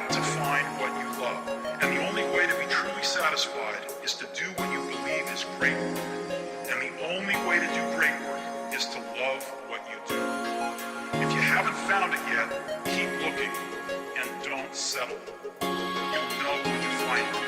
to find what you love. And the only way to be truly satisfied is to do what you believe is great work. And the only way to do great work is to love what you do. If you haven't found it yet, keep looking and don't settle. You'll know when you find it.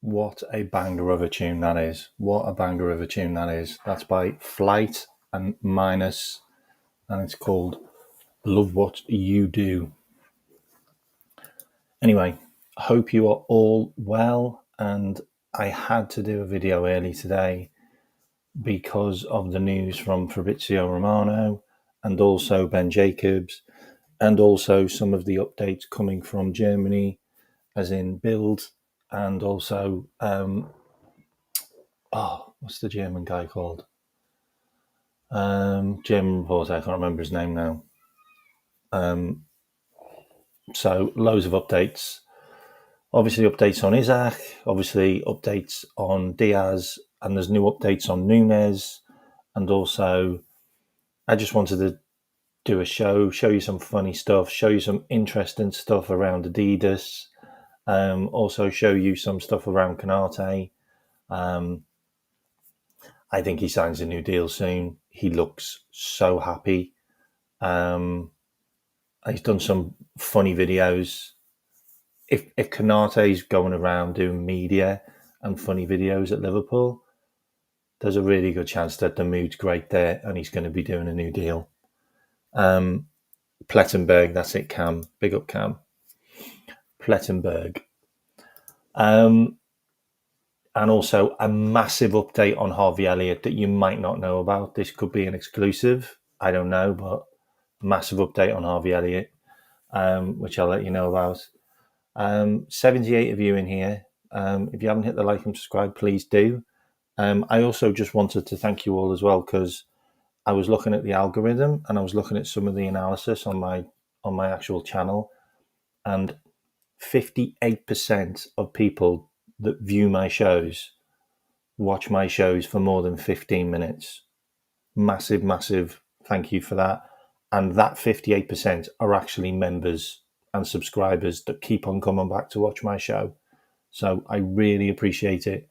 What a banger of a tune that is. What a banger of a tune that is. That's by Flight and Minus, and it's called Love What You Do. Anyway, I hope you are all well, and I had to do a video early today because of the news from Fabrizio Romano and also Ben Jacobs, and also some of the updates coming from Germany, as in Bild, and also what's the German guy called? German reporter, I can't remember his name now. So loads of updates. Obviously updates on Isak, obviously updates on Diaz, and there's new updates on Nunes. And also, I just wanted to do a show you some funny stuff, show you some interesting stuff around Adidas, also show you some stuff around Canate. I think he signs a new deal soon. He looks so happy. He's done some funny videos. If Canate's going around doing media and funny videos at Liverpool, there's a really good chance that the mood's great there and he's going to be doing a new deal. Plettenberg, that's it, Cam. Big up, Cam. Plettenberg. And also a massive update on Harvey Elliott that you might not know about. This could be an exclusive. I don't know, but a massive update on Harvey Elliott, which I'll let you know about. 78 of you in here. If you haven't hit the like and subscribe, please do. I also just wanted to thank you all as well, because I was looking at the algorithm and I was looking at some of the analysis on my actual channel, and 58% of people that view my shows watch my shows for more than 15 minutes. Massive thank you for that. And that 58% are actually members and subscribers that keep on coming back to watch my show. So I really appreciate it,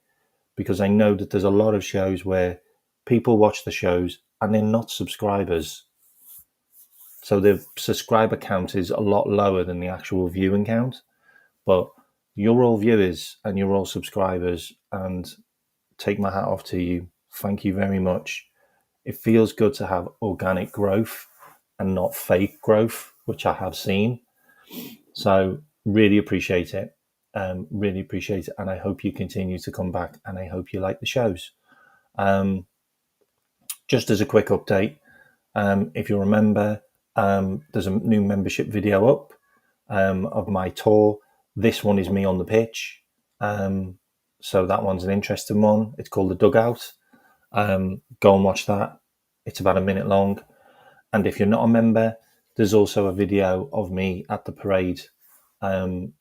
because I know that there's a lot of shows where people watch the shows and they're not subscribers. So the subscriber count is a lot lower than the actual viewing count. But you're all viewers and you're all subscribers, and take my hat off to you. Thank you very much. It feels good to have organic growth and not fake growth, which I have seen. So really appreciate it. Really appreciate it. And I hope you continue to come back, and I hope you like the shows. Just as a quick update, if you remember, there's a new membership video up of my tour. This one is me on the pitch. So that one's an interesting one. It's called The Dugout. Go and watch that. It's about a minute long. And if you're not a member, there's also a video of me at the parade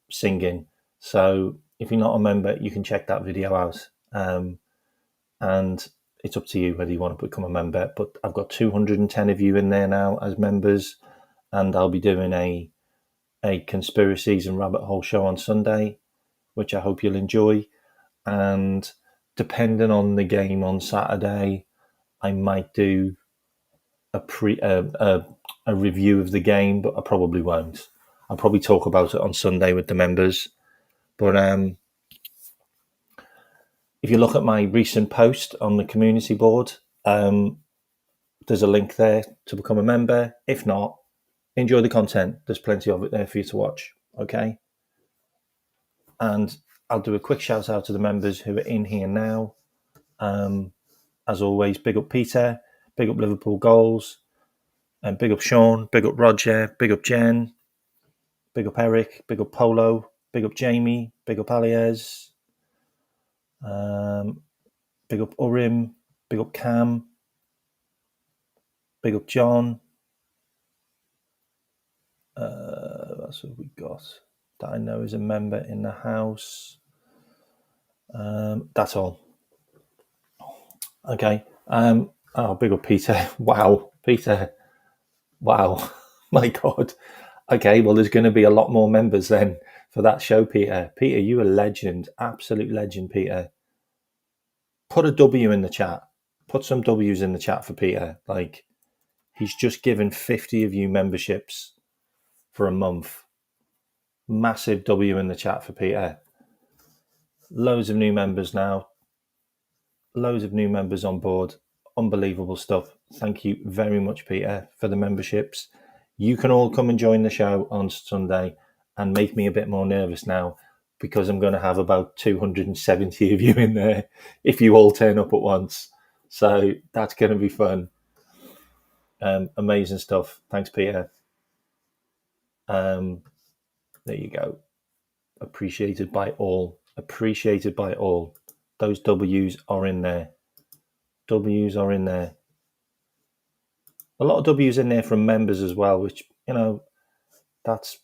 singing. So if you're not a member, you can check that video out. And it's up to you whether you want to become a member. But I've got 210 of you in there now as members, and I'll be doing a conspiracies and rabbit hole show on Sunday, which I hope you'll enjoy. And depending on the game on Saturday, I might do a review of the game, but I probably won't. I'll probably talk about it on Sunday with the members. But if you look at my recent post on the community board, there's a link there to become a member. If not, enjoy the content. There's plenty of it there for you to watch. Okay. And I'll do a quick shout out to the members who are in here now. As always, big up Peter, big up Liverpool Goals, and big up Sean, big up Roger, big up Jen, big up Eric, big up Polo, big up Jamie, big up Aliez, big up Urim, big up Cam, big up John. That's what we got that I know is a member in the house. That's all. Okay. Big up Peter. Wow, Peter. Wow, my God. Okay, well, there's going to be a lot more members then for that show, Peter. Peter, you're a legend, absolute legend, Peter. Put a W in the chat. Put some W's in the chat for Peter. Like, he's just given 50 of you memberships for a month. Massive W in the chat for Peter. Loads of new members now. Loads of new members on board. Unbelievable stuff. Thank you very much, Peter, for the memberships. You can all come and join the show on Sunday and make me a bit more nervous now, because I'm going to have about 270 of you in there if you all turn up at once. So that's going to be fun. Amazing stuff. Thanks, Peter. There you go. Appreciated by all. Appreciated by all. Those W's are in there. W's are in there. A lot of W's in there from members as well, which, you know, that's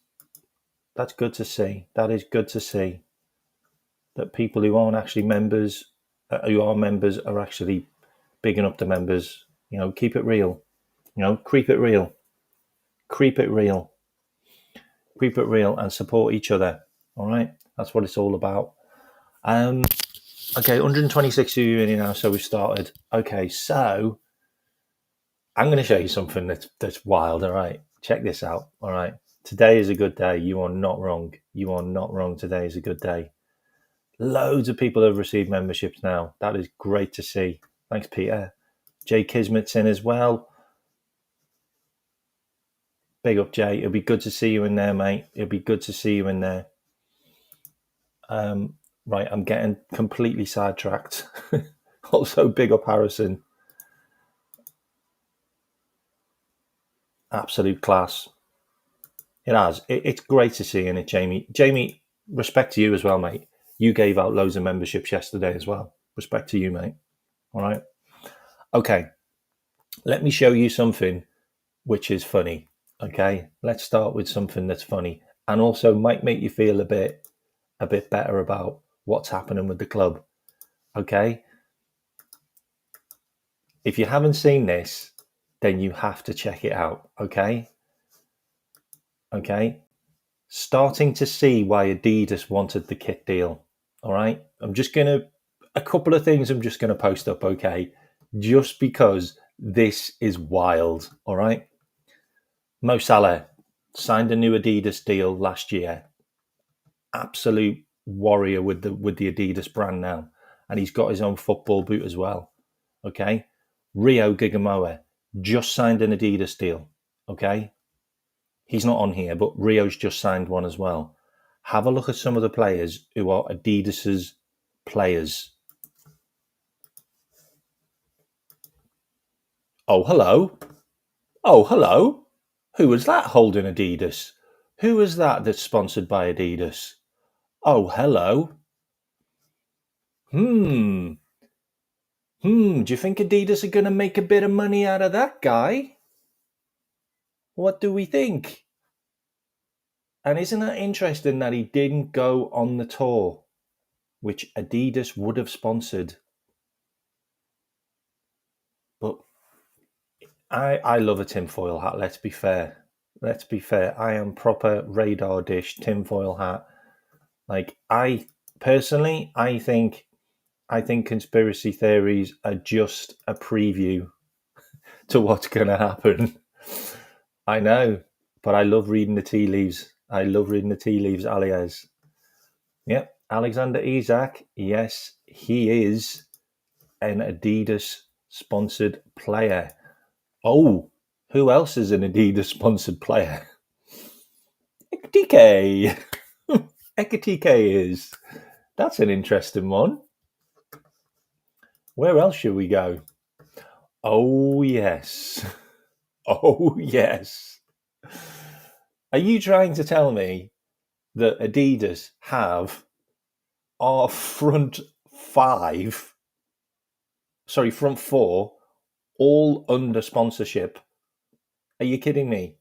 good to see. That is good to see that people who aren't actually members, who are members, are actually bigging up the members. You know, keep it real. You know, creep it real. Creep it real. Creep it real and support each other. All right? That's what it's all about. Okay, 126 of you in here now, so we've started. Okay, so I'm going to show you something that's wild. All right, check this out. All right, today is a good day. You are not wrong. You are not wrong. Today is a good day. Loads of people have received memberships now. That is great to see. Thanks, Peter. Jay Kismet's in as well. Big up, Jay. It'll be good to see you in there, mate. It'll be good to see you in there. Right, I'm getting completely sidetracked. Also, big up Harrison. Absolute class. It has. It's great to see, isn't it, Jamie? Jamie, respect to you as well, mate. You gave out loads of memberships yesterday as well. Respect to you, mate. All right. Okay. Let me show you something which is funny. Okay. Let's start with something that's funny and also might make you feel a bit better about what's happening with the club. Okay. If you haven't seen this, then you have to check it out. Okay. Starting to see why Adidas wanted the kit deal. All right. A couple of things I'm just going to post up. Okay. Just because this is wild. All right. Mo Salah signed a new Adidas deal last year. Absolute warrior with the Adidas brand now. And he's got his own football boot as well. Okay. Rio Gigamoa just signed an Adidas deal. Okay. He's not on here, but Rio's just signed one as well. Have a look at some of the players who are Adidas's players. Oh, hello. Oh, hello. Who was that holding Adidas? Who was that that's sponsored by Adidas? Oh, hello. Do you think Adidas are going to make a bit of money out of that guy? What do we think? And isn't that interesting that he didn't go on the tour, which Adidas would have sponsored? But I love a tinfoil hat, let's be fair. I am proper radar dish tinfoil hat. Like, I personally, I think conspiracy theories are just a preview to what's going to happen. I know, but I love reading the tea leaves. Alias. Yep, Alexander Isak. Yes, he is an Adidas sponsored player. Oh, who else is an Adidas sponsored player? Ekatike. Ekatike is. That's an interesting one. Where else should we go? Oh, yes. Oh, yes. Are you trying to tell me that Adidas have our front four, all under sponsorship? Are you kidding me?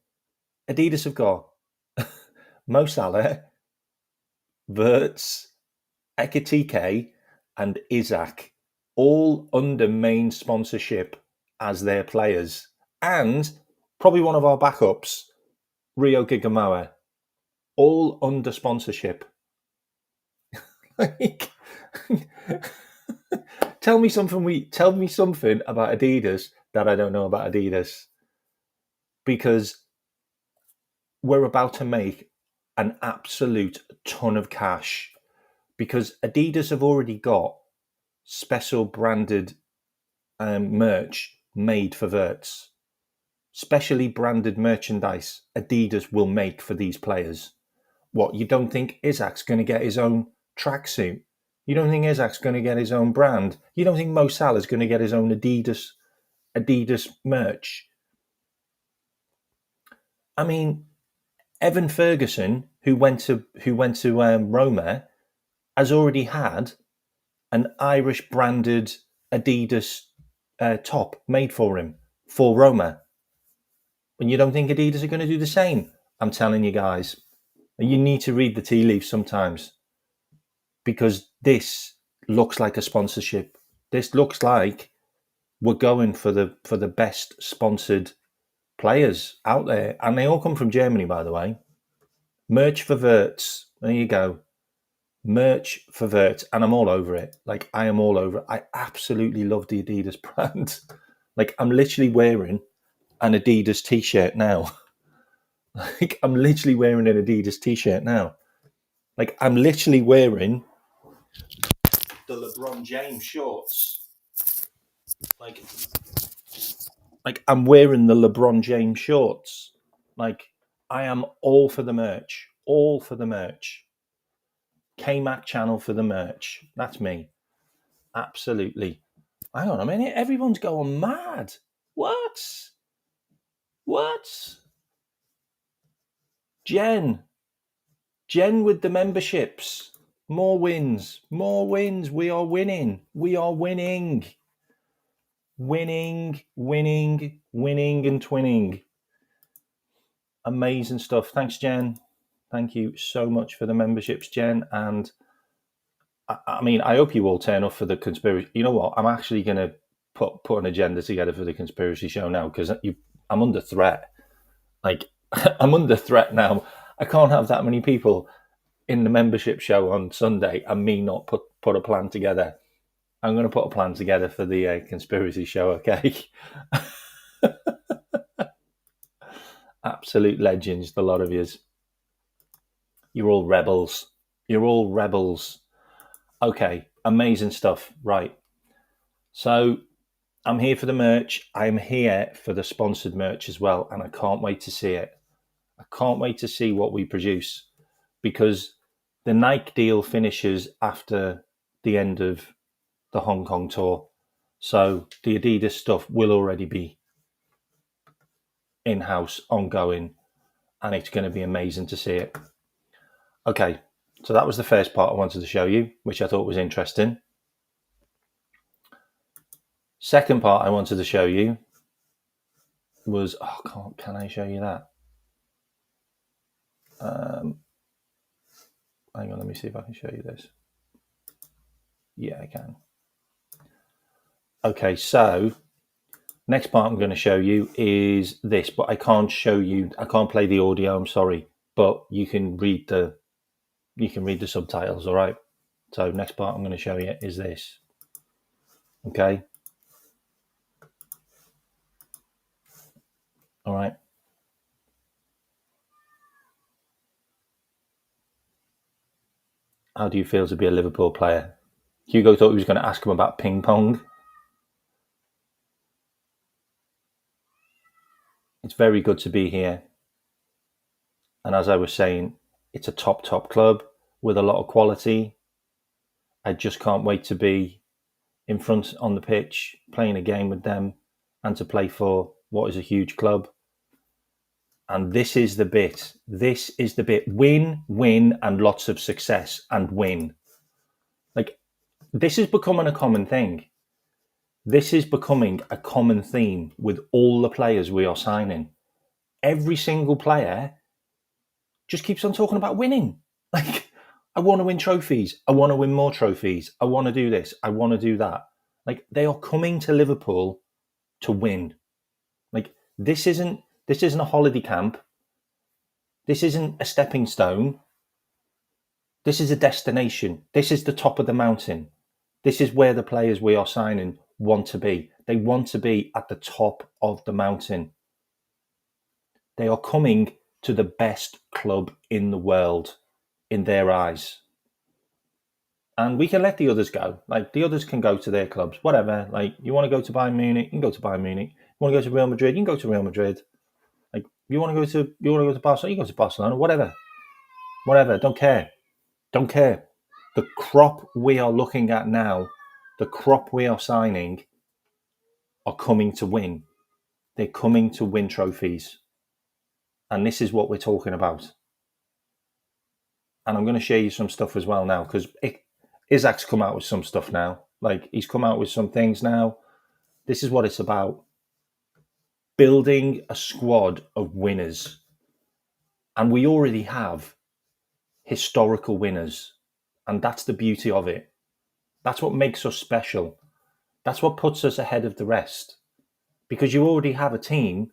Adidas have got Mo Salah, Wirtz, Ekatike, and Isak, all under main sponsorship as their players. And probably one of our backups, Rio Gigamoa, all under sponsorship. Like, tell me something about Adidas that I don't know about Adidas, because we're about to make an absolute ton of cash, because Adidas have already got special branded merch made for Wirtz. Specially branded merchandise Adidas will make for these players. What, you don't think Isak's going to get his own tracksuit? You don't think Isak's going to get his own brand? You don't think Mo Salah's going to get his own Adidas merch? I mean, Evan Ferguson, who went to Roma, has already had an Irish branded Adidas top made for him for Roma. And you don't think Adidas are going to do the same? I'm telling you guys, you need to read the tea leaves sometimes, because this looks like a sponsorship. This looks like we're going for the best sponsored players out there, and they all come from Germany, by the way. Merch for Wirtz. There you go. Merch for Wirtz, and I'm all over it. Like, I am all over it. I absolutely love the Adidas brand. Like, I'm literally wearing an Adidas t-shirt now. Like, I'm literally wearing an Adidas t-shirt now. Like, I'm literally wearing the LeBron James shorts. Like I'm wearing the LeBron James shorts. Like, I am all for the merch. All for the merch. Kmack channel for the merch. That's me. Absolutely. Hang on a minute. Everyone's going mad. What? Jen with the memberships. More wins. We are winning. Winning, and twinning. Amazing stuff. Thanks, Jen. Thank you so much for the memberships, Jen. And I mean, I hope you all turn up for the conspiracy. You know what? I'm actually going to put an agenda together for the conspiracy show now, because I'm under threat. Like, I'm under threat now. I can't have that many people in the membership show on Sunday and me not put a plan together. I'm going to put a plan together for the conspiracy show, okay? Absolute legends, the lot of yous. You're all rebels. You're all rebels. Okay, amazing stuff. Right. So I'm here for the merch. I'm here for the sponsored merch as well, and I can't wait to see it. I can't wait to see what we produce, because the Nike deal finishes after the end of the Hong Kong tour. So the Adidas stuff will already be in-house, ongoing, and it's going to be amazing to see it. Okay, so that was the first part I wanted to show you, which I thought was interesting. Second part I wanted to show you was, can I show you that? Hang on, let me see if I can show you this. Yeah, I can. Okay, so next part I'm going to show you is this, but I can't play the audio, I'm sorry, but you can read the subtitles, all right? So next part I'm going to show you is this. Okay? All right. How do you feel to be a Liverpool player? Hugo thought he was going to ask him about ping pong. It's very good to be here. And as I was saying, it's a top club with a lot of quality. I just can't wait to be in front on the pitch, playing a game with them, and to play for what is a huge club. And this is the bit. This is the bit. Win, and lots of success, and win. Like, this is becoming a common thing. This is becoming a common theme with all the players we are signing. Every single player just keeps on talking about winning. Like, I want to win trophies. I want to win more trophies. I want to do this. I want to do that. Like, they are coming to Liverpool to win. Like, this isn't a holiday camp. This isn't a stepping stone. This is a destination. This is the top of the mountain. This is where the players we are signing want to be. They want to be at the top of the mountain. They are coming to the best club in the world, in their eyes. And we can let the others go. Like, the others can go to their clubs, whatever. Like, you want to go to Bayern Munich, you can go to Bayern Munich. You want to go to Real Madrid, you can go to Real Madrid. Like, you want to go to Barcelona, you go to Barcelona, whatever. Whatever, don't care. Don't care. The crop we are looking at now, the crop we are signing, are coming to win. They're coming to win trophies. And this is what we're talking about. And I'm going to share you some stuff as well now, because Isak's come out with some stuff now. Like, he's come out with some things now. This is what it's about. Building a squad of winners. And we already have historical winners. And that's the beauty of it. That's what makes us special. That's what puts us ahead of the rest. Because you already have a team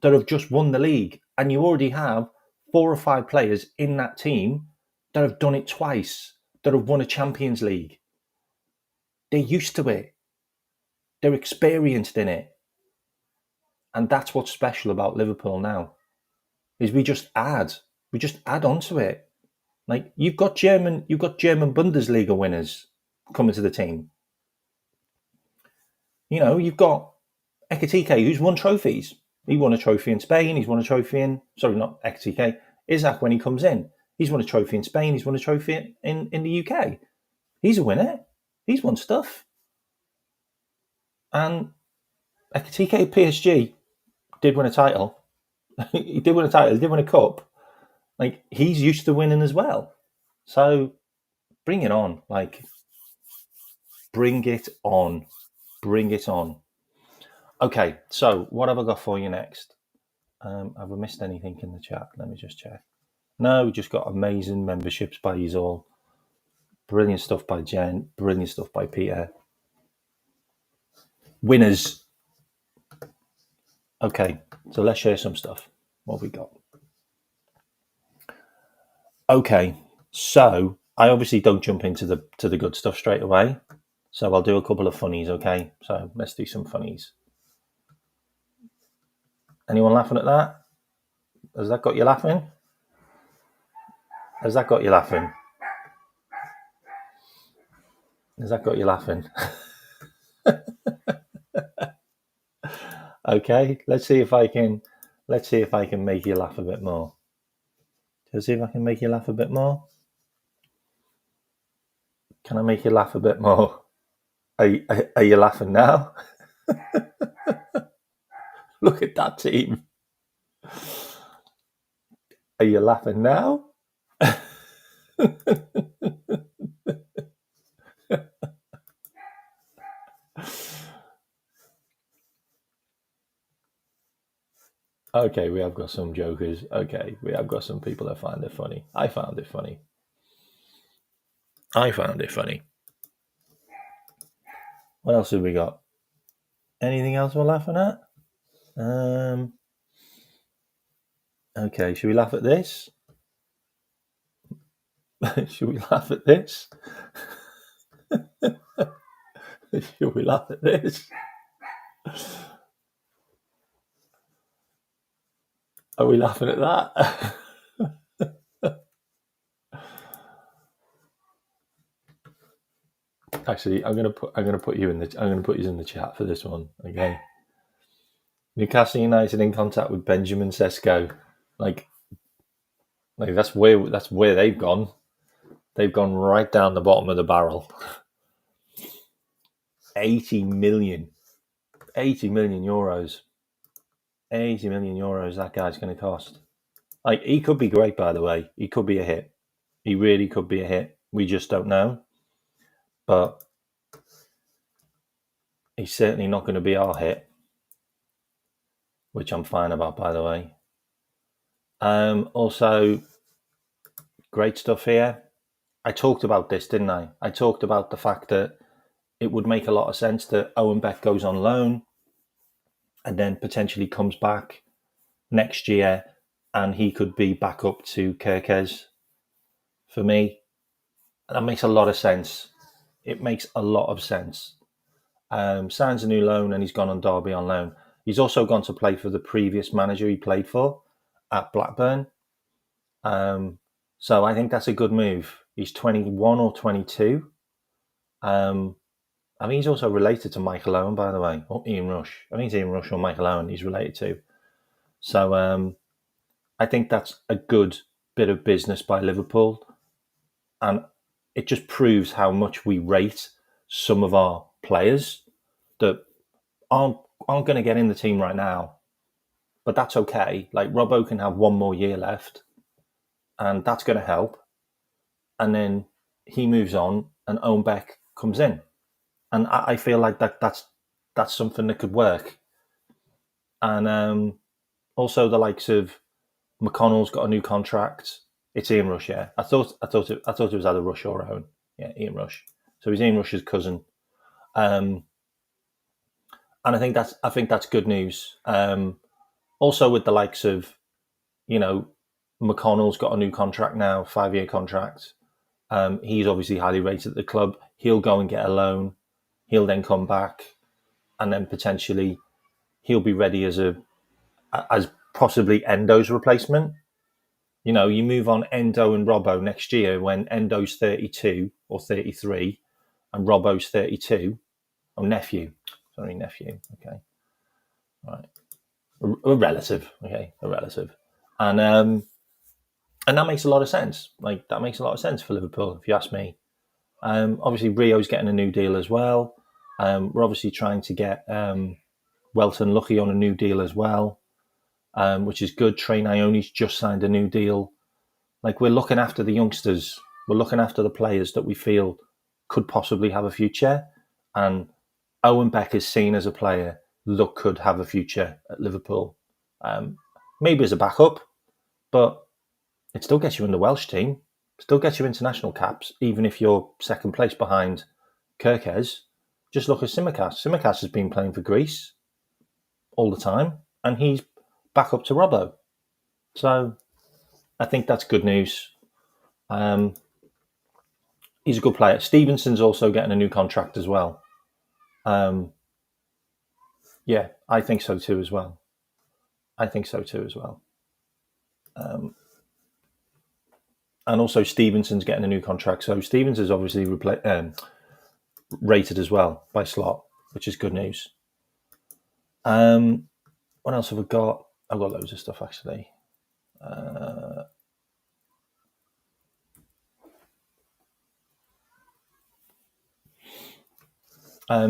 that have just won the league, and you already have 4 or 5 players in that team that have done it twice, that have won a Champions League. They're used to it. They're experienced in it. And that's what's special about Liverpool now, is we just add on to it. Like, you've got German Bundesliga winners coming to the team. You know, you've got Ekitike, who's won trophies. He won a trophy in Spain. He's won a trophy not Ekitike, Isak, when he comes in. He's won a trophy in Spain. He's won a trophy in the UK. He's a winner. He's won stuff. And Ekitike at PSG did win a title. He did win a title. He did win a cup. Like, he's used to winning as well. So bring it on. Like, bring it on. Bring it on. Okay, so what have I got for you next? Have I missed anything in the chat? Let me just check. No, we just got amazing memberships by you all. Brilliant stuff by Jen. Brilliant stuff by Peter. Winners. Okay, so let's share some stuff. What we got? Okay, so I obviously don't jump into the good stuff straight away. So I'll do a couple of funnies, okay? So let's do some funnies. Anyone laughing at that? Has that got you laughing? Has that got you laughing? Has that got you laughing? Okay, let's see if I can make you laugh a bit more. Let's see if I can make you laugh a bit more. Can I make you laugh a bit more? Are you laughing now? Look at that team. Are you laughing now? Okay, we have got some jokers. Okay, we have got some people that find it funny. I found it funny. What else have we got? Anything else we're laughing at? Okay, should we laugh at this? Should we laugh at this? Should we laugh at this? Are we laughing at that? Actually, I'm gonna put you in the chat for this one. Okay. Newcastle United in contact with Benjamin Sesko. Like that's where they've gone. They've gone right down the bottom of the barrel. 80 million euros. 80 million euros that guy's going to cost. Like, he could be great, by the way. He could be a hit. He really could be a hit. We just don't know. But he's certainly not going to be our hit, which I'm fine about, by the way. Also, great stuff here. I talked about this, didn't I? I talked about the fact that it would make a lot of sense that Owen Beck goes on loan and then potentially comes back next year, and he could be back up to Kirkes for me. That makes a lot of sense. It makes a lot of sense. Signs a new loan and he's gone on Derby on loan. He's also gone to play for the previous manager he played for at Blackburn. So I think that's a good move. He's 21 or 22. I think he's also related to Michael Owen, by the way, or Ian Rush. I think it's Ian Rush or Michael Owen he's related to. So I think that's a good bit of business by Liverpool. And it just proves how much we rate some of our players that aren't going to get in the team right now. But that's okay. Like, Robbo can have one more year left, and that's going to help. And then he moves on, and Owen Beck comes in. And I feel like that's something that could work. And also the likes of McConnell's got a new contract. It's Ian Rush, yeah. I thought it was either Rush or Owen. Yeah, Ian Rush. So he's Ian Rush's cousin. And I think that's good news. Also with the likes of, McConnell's got a new contract now, 5-year contract. He's obviously highly rated at the club. He'll go and get a loan. He'll then come back, and then potentially he'll be ready as possibly Endo's replacement. You move on Endo and Robbo next year when Endo's 32 or 33 and Robbo's 32. Oh, nephew. Okay. Right. A relative. Okay. A relative. And that makes a lot of sense. Like, that makes a lot of sense for Liverpool, if you ask me. Obviously, Rio's getting a new deal as well. We're obviously trying to get Welton Lucky on a new deal as well, which is good. Trey Ione's just signed a new deal. Like, we're looking after the youngsters. We're looking after the players that we feel could possibly have a future. And Owen Beck is seen as a player that could have a future at Liverpool. Maybe as a backup, but it still gets you in the Welsh team. Still gets you international caps, even if you're second place behind Kirkes. just look at Simicast. Simicast has been playing for Greece all the time, and he's back up to Robbo. So I think that's good news. He's a good player. Stevenson's also getting a new contract as well. Yeah, I think so too as well. And also Stevenson's getting a new contract. So Stevens is obviously rated as well by Slot, which is good news. What else have we got? I've got loads of stuff actually.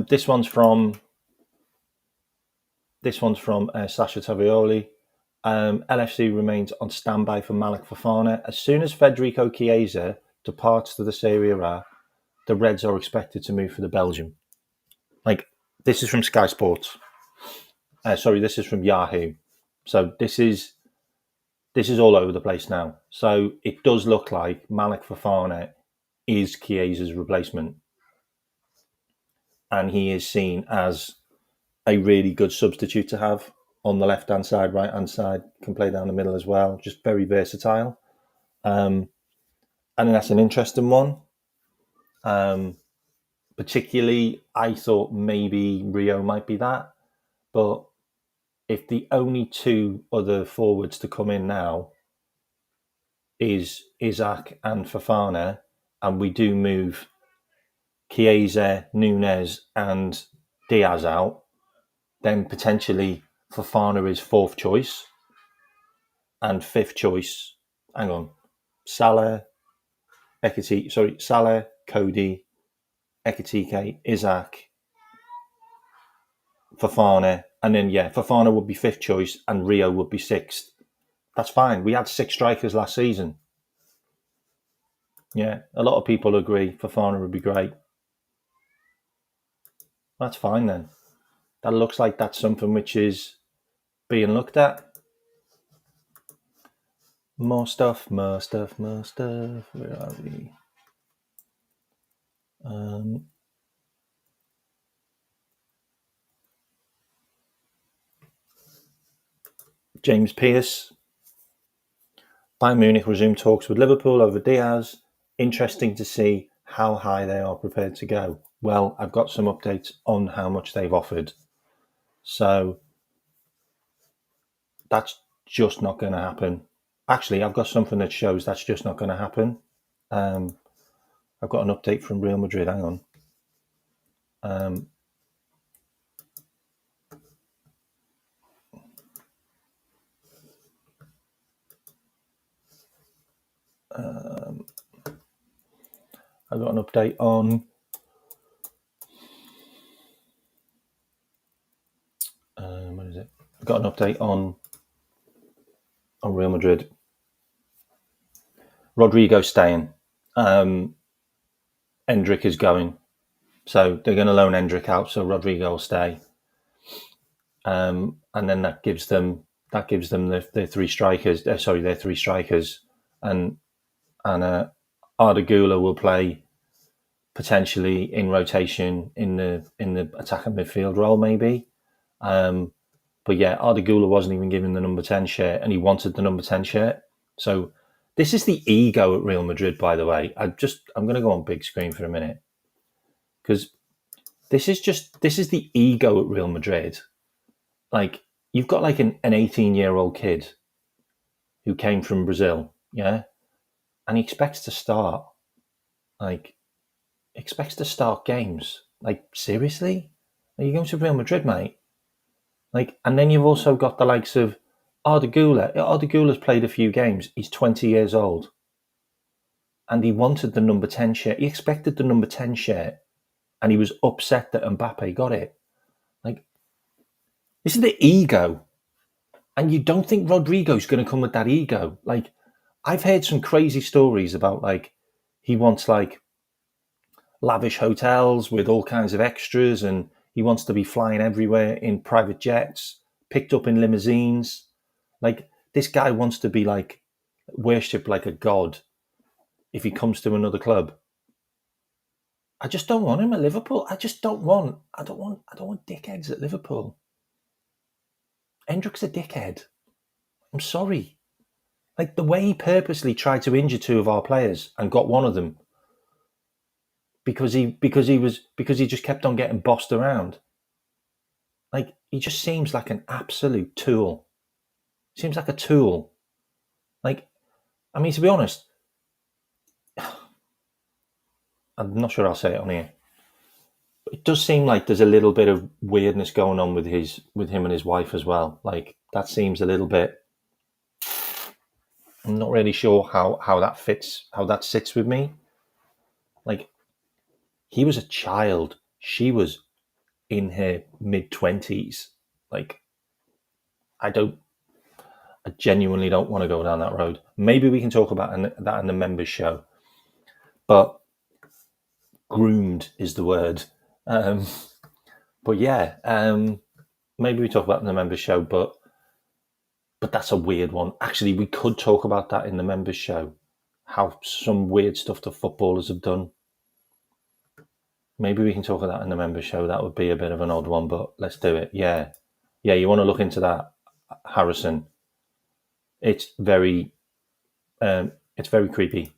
This one's from Sasha Tavioli. LFC remains on standby for Malik Fofana. As soon as Federico Chiesa departs to the Serie A, the Reds are expected to move for the Belgium. Like, this is from Sky Sports. This is from Yahoo. So this is all over the place now. So it does look like Malik Fofana is Chiesa's replacement. And he is seen as a really good substitute to have on the left-hand side, right-hand side, can play down the middle as well. Just very versatile. And that's an interesting one. Particularly, I thought maybe Rio might be that. But if the only two other forwards to come in now is Isak and Fofana, and we do move Chiesa, Nunes and Diaz out, then potentially Fofana is fourth choice and fifth choice. Hang on. Salah, Cody, Ekitike, Isak, Fofana, and then Fofana would be fifth choice and Rio would be sixth. That's fine. We had 6 strikers last season. Yeah, a lot of people agree Fofana would be great. That's fine then. That looks like that's something which is being looked at. More stuff. Where are we? James Pearce. Bayern Munich resumed talks with Liverpool over Diaz. Interesting to see how high they are prepared to go. Well, I've got some updates on how much they've offered. So that's just not going to happen. Actually, I've got something that shows that's just not going to happen. I've got an update from Real Madrid. Hang on. I've got an update on what is it? I've got an update on Real Madrid. Rodrigo staying. Endrick is going. So they're going to loan Endrick out, so Rodrigo will stay. And then that gives them their 3 strikers. Their 3 strikers, and Arda Güler will play potentially in rotation in the attacking midfield role, maybe. But yeah, Arda Güler wasn't even given the number 10 shirt, and he wanted the number 10 shirt. So this is the ego at Real Madrid, by the way. I'm going to go on big screen for a minute, because this is the ego at Real Madrid. Like, you've got like an 18-year-old kid who came from Brazil, yeah, and he expects to start games. Like, seriously? Are you going to Real Madrid, mate? Like, and then you've also got the likes of Arda Güler. Arda Güler's played a few games. He's 20 years old. And he wanted the number 10 shirt. He expected the number 10 shirt. And he was upset that Mbappe got it. Like, this is the ego. And you don't think Rodrigo's going to come with that ego. Like, I've heard some crazy stories about, like, he wants, like, lavish hotels with all kinds of extras, and he wants to be flying everywhere in private jets, picked up in limousines. Like, this guy wants to be, like, worshipped like a god if he comes to another club. I just don't want him at Liverpool. I don't want dickheads at Liverpool. Hendrick's a dickhead. I'm sorry. Like the way he purposely tried to injure two of our players and got one of them because he just kept on getting bossed around. Like he just seems like an absolute tool. Seems like a tool. Like, I mean, to be honest, I'm not sure I'll say it on here. But it does seem like there's a little bit of weirdness going on with him and his wife as well. Like that seems a little bit. I'm not really sure how that fits, how that sits with me. Like, he was a child. She was in her mid-20s. Like, I genuinely don't want to go down that road. Maybe we can talk about that in the members show. But groomed is the word. But yeah, maybe we talk about it in the members show, but that's a weird one. Actually, we could talk about that in the members show. How some weird stuff the footballers have done. Maybe we can talk about that in the members show. That would be a bit of an odd one, but let's do it. Yeah. You want to look into that, Harrison. It's very creepy.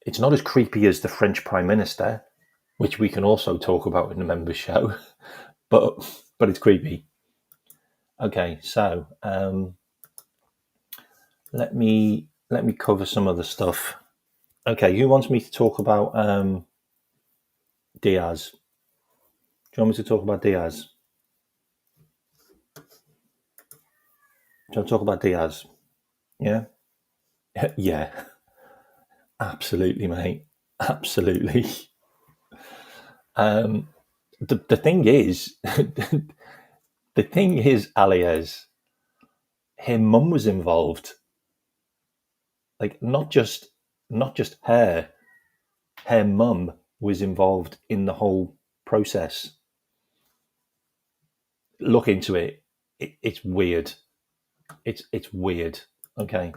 It's not as creepy as the French Prime Minister, which we can also talk about in the members show, but it's creepy. Okay, so let me cover some other stuff. Okay, who wants me to talk about Diaz? Do you want me to talk about Diaz? Do you want to talk about Diaz? Yeah? Yeah. Absolutely, mate. Absolutely. The thing is, Alias, her mum was involved. Like, not just her mum was involved in the whole process. Look into it. It's weird. It's weird. Okay.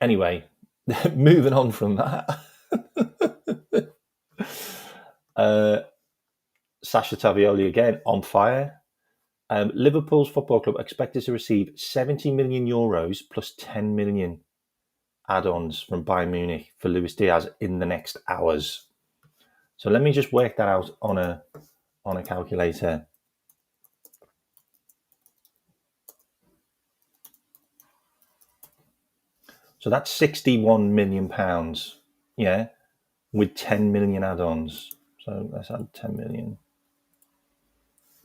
Anyway, moving on from that. Sasha Tavioli again on fire. Liverpool's football club expected to receive 70 million euros plus 10 million add-ons from Bayern Munich for Luis Diaz in the next hours. So let me just work that out on a calculator. So that's 61 million pounds, yeah, with 10 million add-ons. So let's add 10 million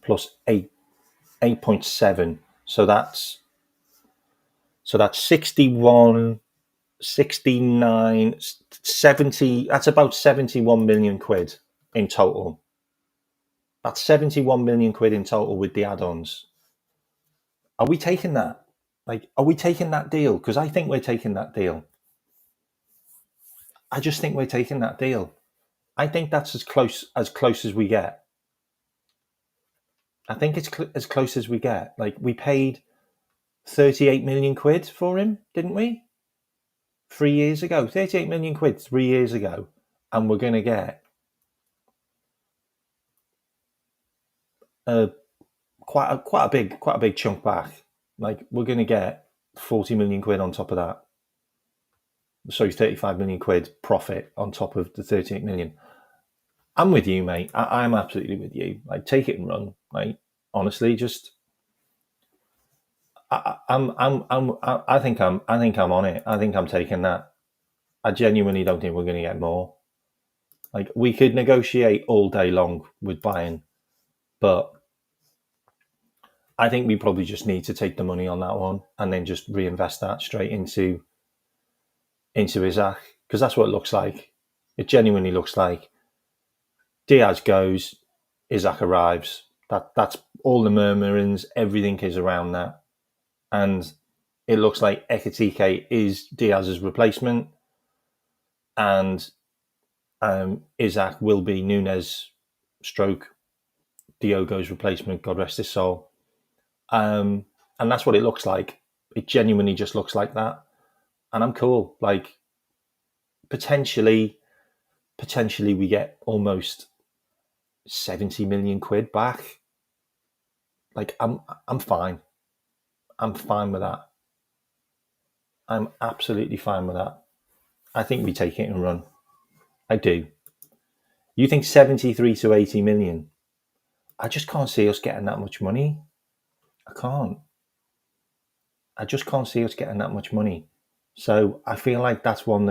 plus 8.7. So that's 61, 69, 70. That's about 71 million quid in total. That's 71 million quid in total with the add-ons. Are we taking that? Like, are we taking that deal? Because I think we're taking that deal. I just think we're taking that deal. I think that's as close as we get. I think it's as close as we get. Like, we paid 38 million quid for him, didn't we? 3 years ago. 38 million quid 3 years ago. And we're going to get quite a big chunk back. Like, we're going to get 40 million quid on top of that. Sorry, 35 million quid profit on top of the 38 million. I'm with you, mate. I'm absolutely with you. Like, take it and run. Like, honestly, just I think I'm on it. I think I'm taking that. I genuinely don't think we're going to get more. Like, we could negotiate all day long with Bayern, but I think we probably just need to take the money on that one and then just reinvest that straight into Isak, because that's what it looks like. It genuinely looks like Diaz goes, Isak arrives. That's all the murmurings. Everything is around that, and it looks like Ekitike is Diaz's replacement, and Isak will be Nunes stroke Diogo's replacement. God rest his soul. And that's what it looks like. It genuinely just looks like that, and I'm cool. Like, potentially we get almost 70 million quid back. Like I'm fine. I'm fine with that. I'm absolutely fine with that. I think we take it and run. I do. You think 73 to 80 million? I just can't see us getting that much money. I can't. I just can't see us getting that much money. So I feel like that's one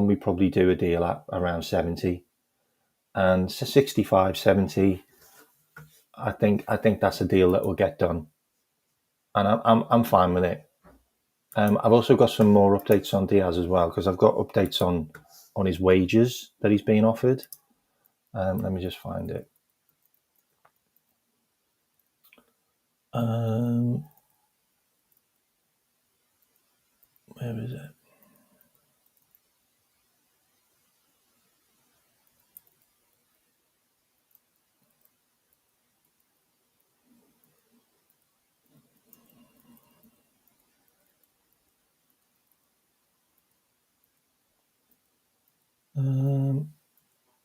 we probably do a deal at around 70. And 65, 70, I think that's a deal that will get done. And I'm fine with it. I've also got some more updates on Diaz as well, because I've got updates on his wages that he's being offered. Let me just find it. Where is it?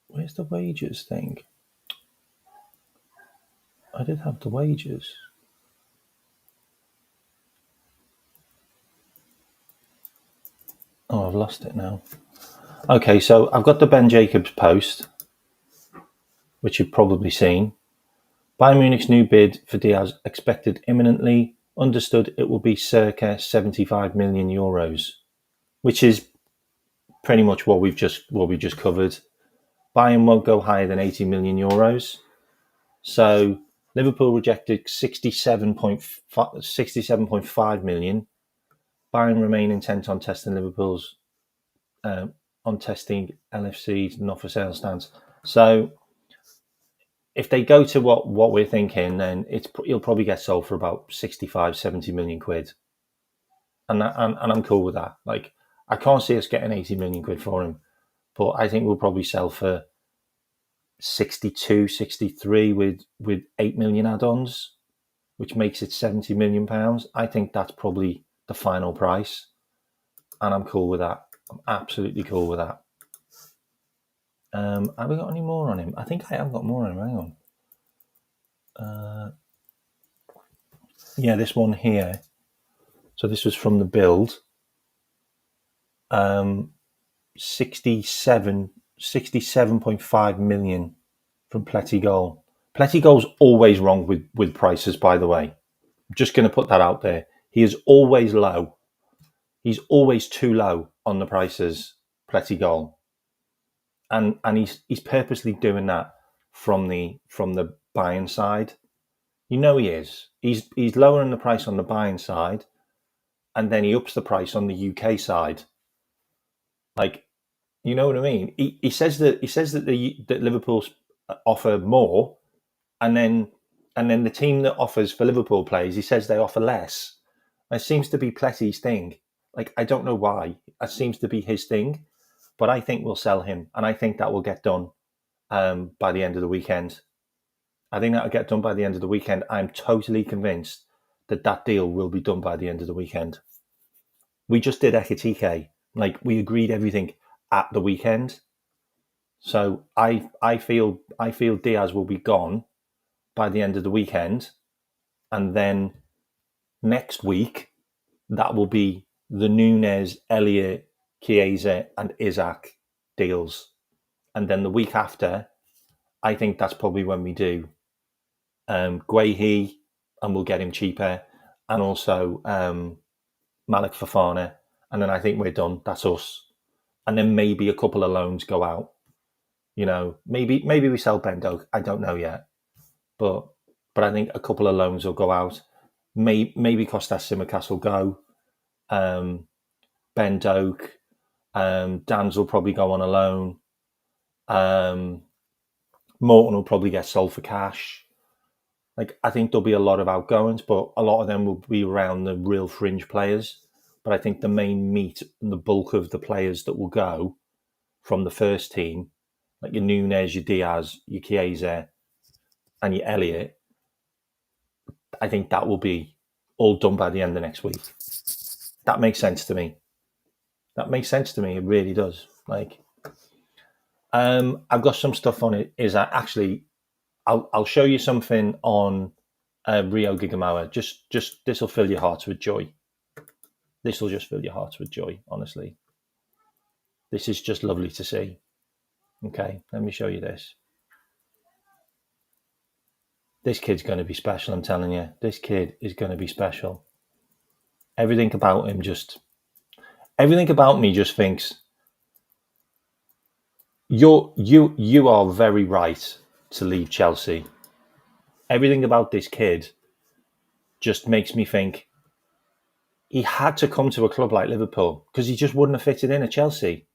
Where's the wages thing? I did have the wages. Oh, I've lost it now. Okay, so I've got the Ben Jacobs post, which you've probably seen. Bayern Munich's new bid for Diaz expected imminently. Understood it will be circa 75 million euros, which is pretty much what we just covered. Bayern won't go higher than 80 million euros. So Liverpool rejected 67.5 million. Bayern remain intent on testing Liverpool's on testing LFC's not for sale stance. So if they go to what we're thinking, then he'll probably get sold for about 65, 70 million quid. And I'm cool with that. Like, I can't see us getting 80 million quid for him, but I think we'll probably sell for 62, 63 with 8 million add-ons, which makes it 70 million pounds. I think that's probably the final price. And I'm cool with that. I'm absolutely cool with that. Have we got any more on him? I think I have got more on him. Hang on. Yeah, this one here. So this was from the build. 67.5 million from Plettigol. Plettigol's always wrong with prices, by the way. I'm just going to put that out there. He is always low. He's always too low on the prices, Plettigol. And he's purposely doing that from the buying side. You know he is. He's lowering the price on the buying side, and then he ups the price on the UK side. Like, you know what I mean? He says that that Liverpool offer more, and then the team that offers for Liverpool players, he says they offer less. It seems to be Pletty's thing. Like, I don't know why. It seems to be his thing, but I think we'll sell him, and I think that will get done by the end of the weekend. I think that'll get done by the end of the weekend. I'm totally convinced that deal will be done by the end of the weekend. We just did Ekitike. Like, we agreed everything at the weekend. So I feel Diaz will be gone by the end of the weekend, and then next week that will be the Nunez, Elliott, Chiesa, and Isak deals, and then the week after, I think that's probably when we do Guehi, and we'll get him cheaper, and also Malik Fofana, and then I think we're done. That's us, and then maybe a couple of loans go out. You know, maybe we sell Ben Doak. I don't know yet, but I think a couple of loans will go out. Maybe Kostas Tsimikas will go. Ben Doak, Dan's will probably go on a loan. Morton will probably get sold for cash. Like, I think there'll be a lot of outgoings, but a lot of them will be around the real fringe players. But I think the main meat and the bulk of the players that will go from the first team, like your Nunez, your Diaz, your Chiesa, and your Elliott, I think that will be all done by the end of next week. That makes sense to me. That makes sense to me. It really does. Like, I've got some stuff on it. Is that actually? I'll show you something on Rio Gigamower. Just this will fill your hearts with joy. This will just fill your hearts with joy. Honestly, this is just lovely to see. Okay, let me show you this. This kid's going to be special. I'm telling you, this kid is going to be special. Everything about him everything about me just thinks you are very right to leave Chelsea. Everything about this kid just makes me think he had to come to a club like Liverpool because he just wouldn't have fitted in at Chelsea.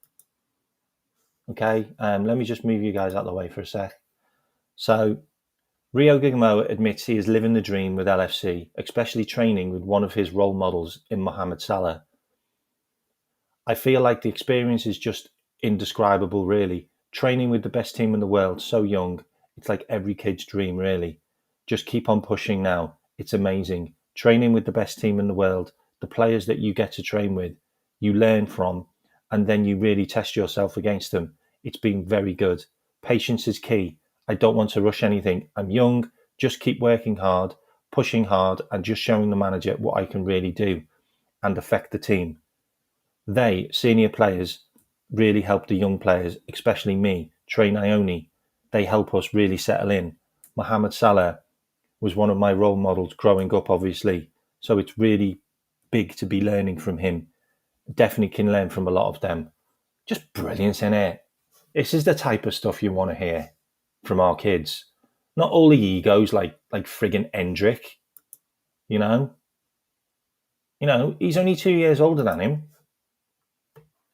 Okay, let me just move you guys out of the way for a sec. So, Rio Gigamoa admits he is living the dream with LFC, especially training with one of his role models in Mohamed Salah. I feel like the experience is just indescribable, really. Training with the best team in the world so young, it's like every kid's dream, really. Just keep on pushing now. It's amazing. Training with the best team in the world, the players that you get to train with, you learn from, and then you really test yourself against them. It's been very good. Patience is key. I don't want to rush anything. I'm young. Just keep working hard, pushing hard, and just showing the manager what I can really do and affect the team. They, senior players, really help the young players, especially me, Trey Ione. They help us really settle in. Mohamed Salah was one of my role models growing up, obviously. So it's really big to be learning from him. Definitely can learn from a lot of them. Just brilliant, in it? This is the type of stuff you want to hear from our kids. Not all the egos like friggin' Hendrick, you know? He's only 2 years older than him.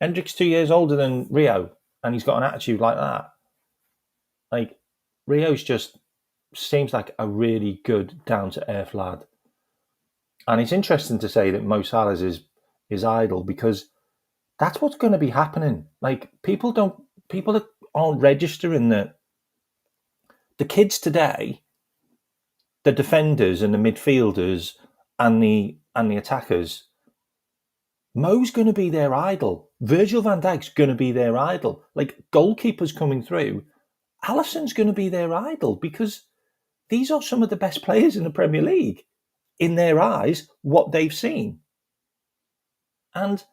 Hendrick's 2 years older than Rio, and he's got an attitude like that. Like, Rio's just seems like a really good, down-to-earth lad. And it's interesting to say that Mo Salah is his idol because that's what's going to be happening. Like, people that aren't registering that the kids today, the defenders and the midfielders and the attackers, Mo's going to be their idol. Virgil van Dijk's going to be their idol. Like, goalkeepers coming through, Alisson's going to be their idol because these are some of the best players in the Premier League in their eyes, what they've seen. And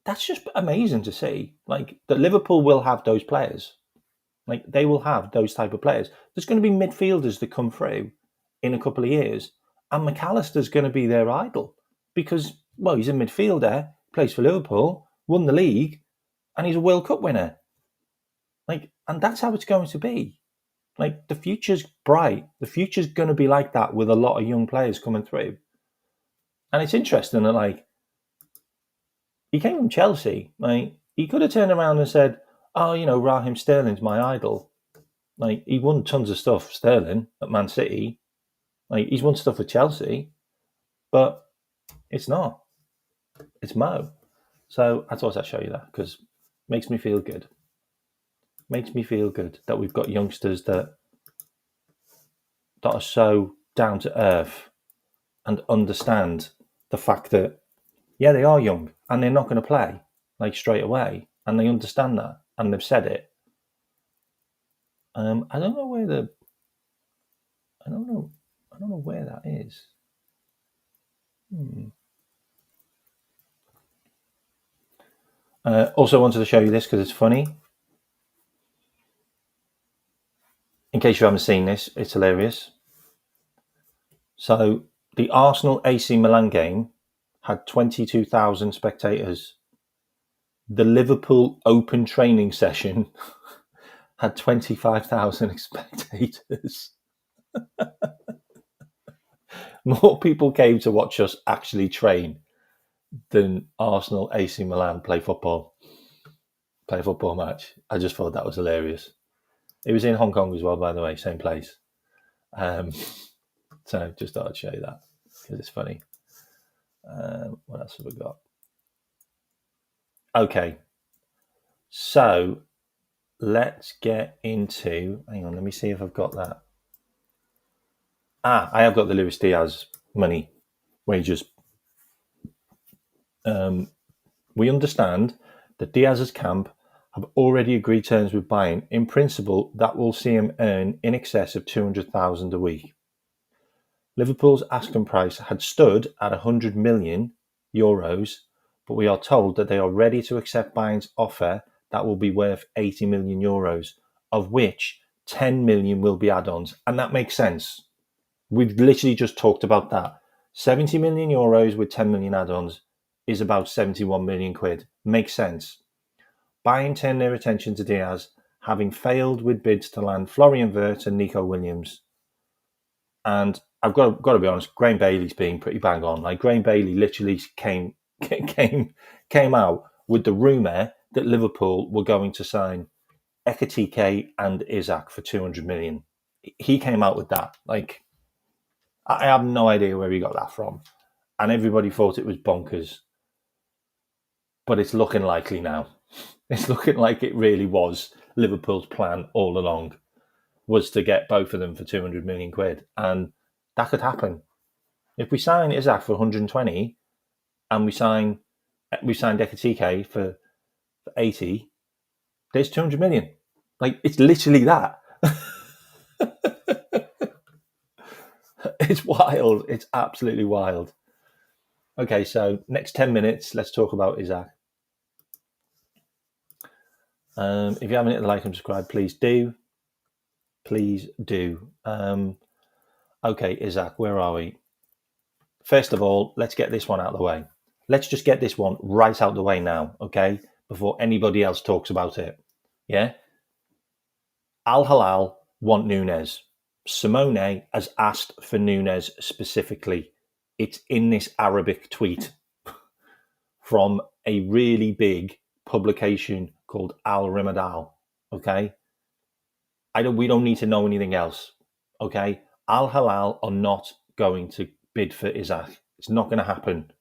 that's just amazing to see. Like, that Liverpool will have those players. Like, they will have those type of players. There's going to be midfielders that come through in a couple of years, and McAllister's going to be their idol because, well, he's a midfielder, plays for Liverpool, won the league, and he's a World Cup winner. Like, and that's how it's going to be. Like, the future's bright. The future's going to be like that with a lot of young players coming through. And it's interesting that, like, he came from Chelsea. Like, he could have turned around and said, oh, Raheem Sterling's my idol. Like, he won tons of stuff, Sterling, at Man City. Like, he's won stuff with Chelsea. But it's not. It's Mo. So I thought I'd show you that because it makes me feel good. Makes me feel good that we've got youngsters that are so down to earth and understand the fact that, yeah, they are young and they're not going to play like straight away, and they understand that and they've said it. I don't know where I don't know where that is. Also wanted to show you this because it's funny. In case you haven't seen this, it's hilarious. So the Arsenal AC Milan game had 22,000 spectators. The Liverpool Open training session had 25,000 spectators. More people came to watch us actually train than Arsenal AC Milan play football match. I just thought that was hilarious. It was in Hong Kong as well, by the way, same place. So just thought I'd show you that because it's funny. What else have we got? Okay, so let's get into. Hang on, let me see if I've got that. I have got the Luis Diaz wages. We understand that Diaz's camp have already agreed terms with Bayern. In principle, that will see him earn in excess of 200,000 a week. Liverpool's asking price had stood at 100 million euros, but we are told that they are ready to accept Bayern's offer that will be worth 80 million euros, of which 10 million will be add-ons. And that makes sense. We've literally just talked about that. 70 million euros with 10 million add-ons is about 71 million quid. Makes sense. Bayern turned their attention to Diaz, having failed with bids to land Florian Wirtz and Nico Williams. And I've got to be honest, Graham Bailey's being pretty bang on. Like, Graham Bailey literally came out with the rumour that Liverpool were going to sign Ekitike and Isak for 200 million. He came out with that. Like, I have no idea where he got that from. And everybody thought it was bonkers. But it's looking likely now. It's looking like it really was Liverpool's plan all along, was to get both of them for 200 million quid. And that could happen. If we sign Isak for 120 and we signed Ekitike for 80, there's 200 million. Like, it's literally that. It's wild. It's absolutely wild. Okay, so next 10 minutes, let's talk about Isak. If you haven't hit the like and subscribe, please do. Please do. Okay, Isak, where are we? First of all, let's get this one out of the way. Let's just get this one right out of the way now, okay? Before anybody else talks about it. Yeah? Al Hilal want Núñez. Simone has asked for Núñez specifically. It's in this Arabic tweet from a really big publication called Al Rimadal, okay? We don't need to know anything else, okay? Al Hilal are not going to bid for Isak. It's not going to happen.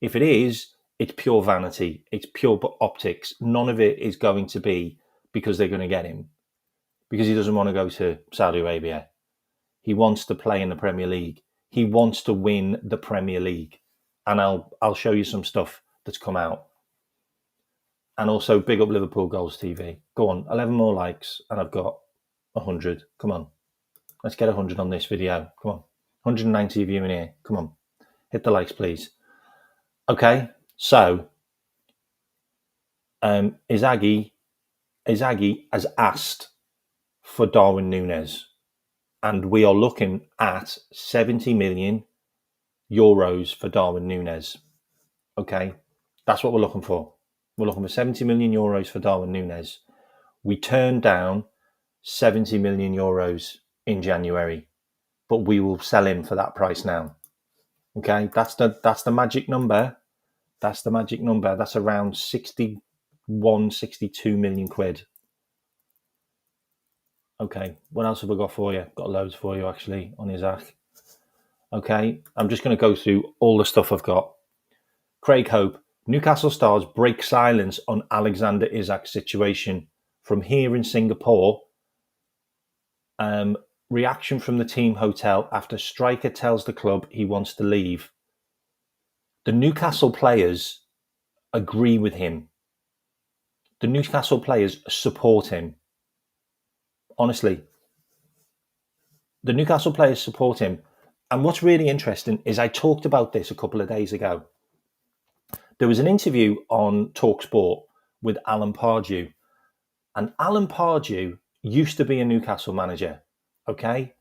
If it is, it's pure vanity. It's pure optics. None of it is going to be because they're going to get him. Because he doesn't want to go to Saudi Arabia. He wants to play in the Premier League. He wants to win the Premier League. And I'll show you some stuff that's come out. And also, big up Liverpool Goals TV. Go on, 11 more likes and I've got 100. Come on. Let's get 100 on this video. Come on. 190 of you in here. Come on. Hit the likes, please. Okay, so Inzaghi has asked for Darwin Núñez, and we are looking at 70 million euros for Darwin Núñez. Okay, that's what we're looking for. We're looking for 70 million euros for Darwin Núñez. We turned down 70 million euros in January, but we will sell him for that price now. Okay, that's the magic number. That's the magic number. That's around 61, 62 million quid. Okay, what else have I got for you? Got loads for you, actually, on Isak. Okay, I'm just going to go through all the stuff I've got. Craig Hope, Newcastle stars break silence on Alexander Isak's situation. From here in Singapore, reaction from the team hotel after striker tells the club he wants to leave. The Newcastle players agree with him. The Newcastle players support him. Honestly, the Newcastle players support him. And what's really interesting is I talked about this a couple of days ago. There was an interview on TalkSport with Alan Pardew. And Alan Pardew used to be a Newcastle manager. Okay?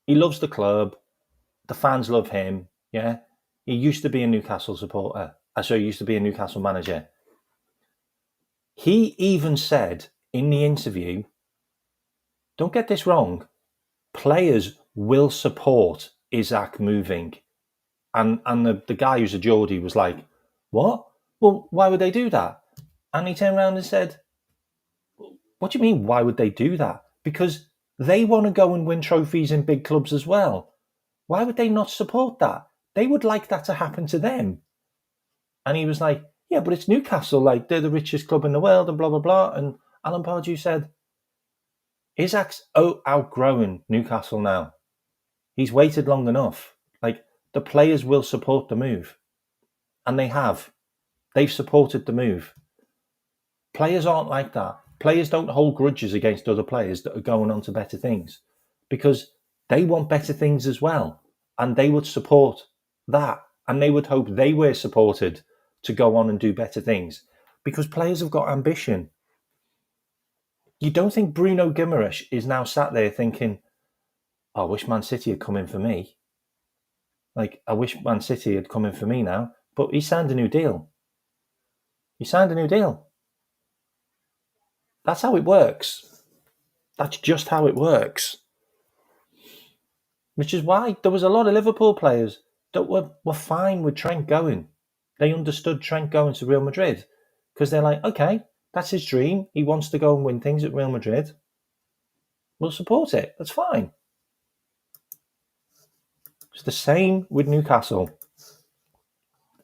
He loves the club. The fans love him. Yeah? He used to be a Newcastle supporter. So he used to be a Newcastle manager. He even said in the interview, don't get this wrong, players will support Isak moving. And the guy who's a Geordie was like, what? Well, why would they do that? And he turned around and said, what do you mean, why would they do that? Because they want to go and win trophies in big clubs as well. Why would they not support that? They would like that to happen to them. And he was like, yeah, but it's Newcastle, like they're the richest club in the world and blah, blah, blah. And Alan Pardew said, Isak's outgrowing Newcastle now. He's waited long enough. Like, the players will support the move. And they have. They've supported the move. Players aren't like that. Players don't hold grudges against other players that are going on to better things because they want better things as well. And they would support that. And they would hope they were supported to go on and do better things because players have got ambition. You don't think Bruno Guimaraes is now sat there thinking, I wish Man City had come in for me. Like, I wish Man City had come in for me now. But he signed a new deal. He signed a new deal. That's how it works. That's just how it works. Which is why there was a lot of Liverpool players that were fine with Trent going. They understood Trent going to Real Madrid because they're like, okay, that's his dream. He wants to go and win things at Real Madrid. We'll support it. That's fine. It's the same with Newcastle.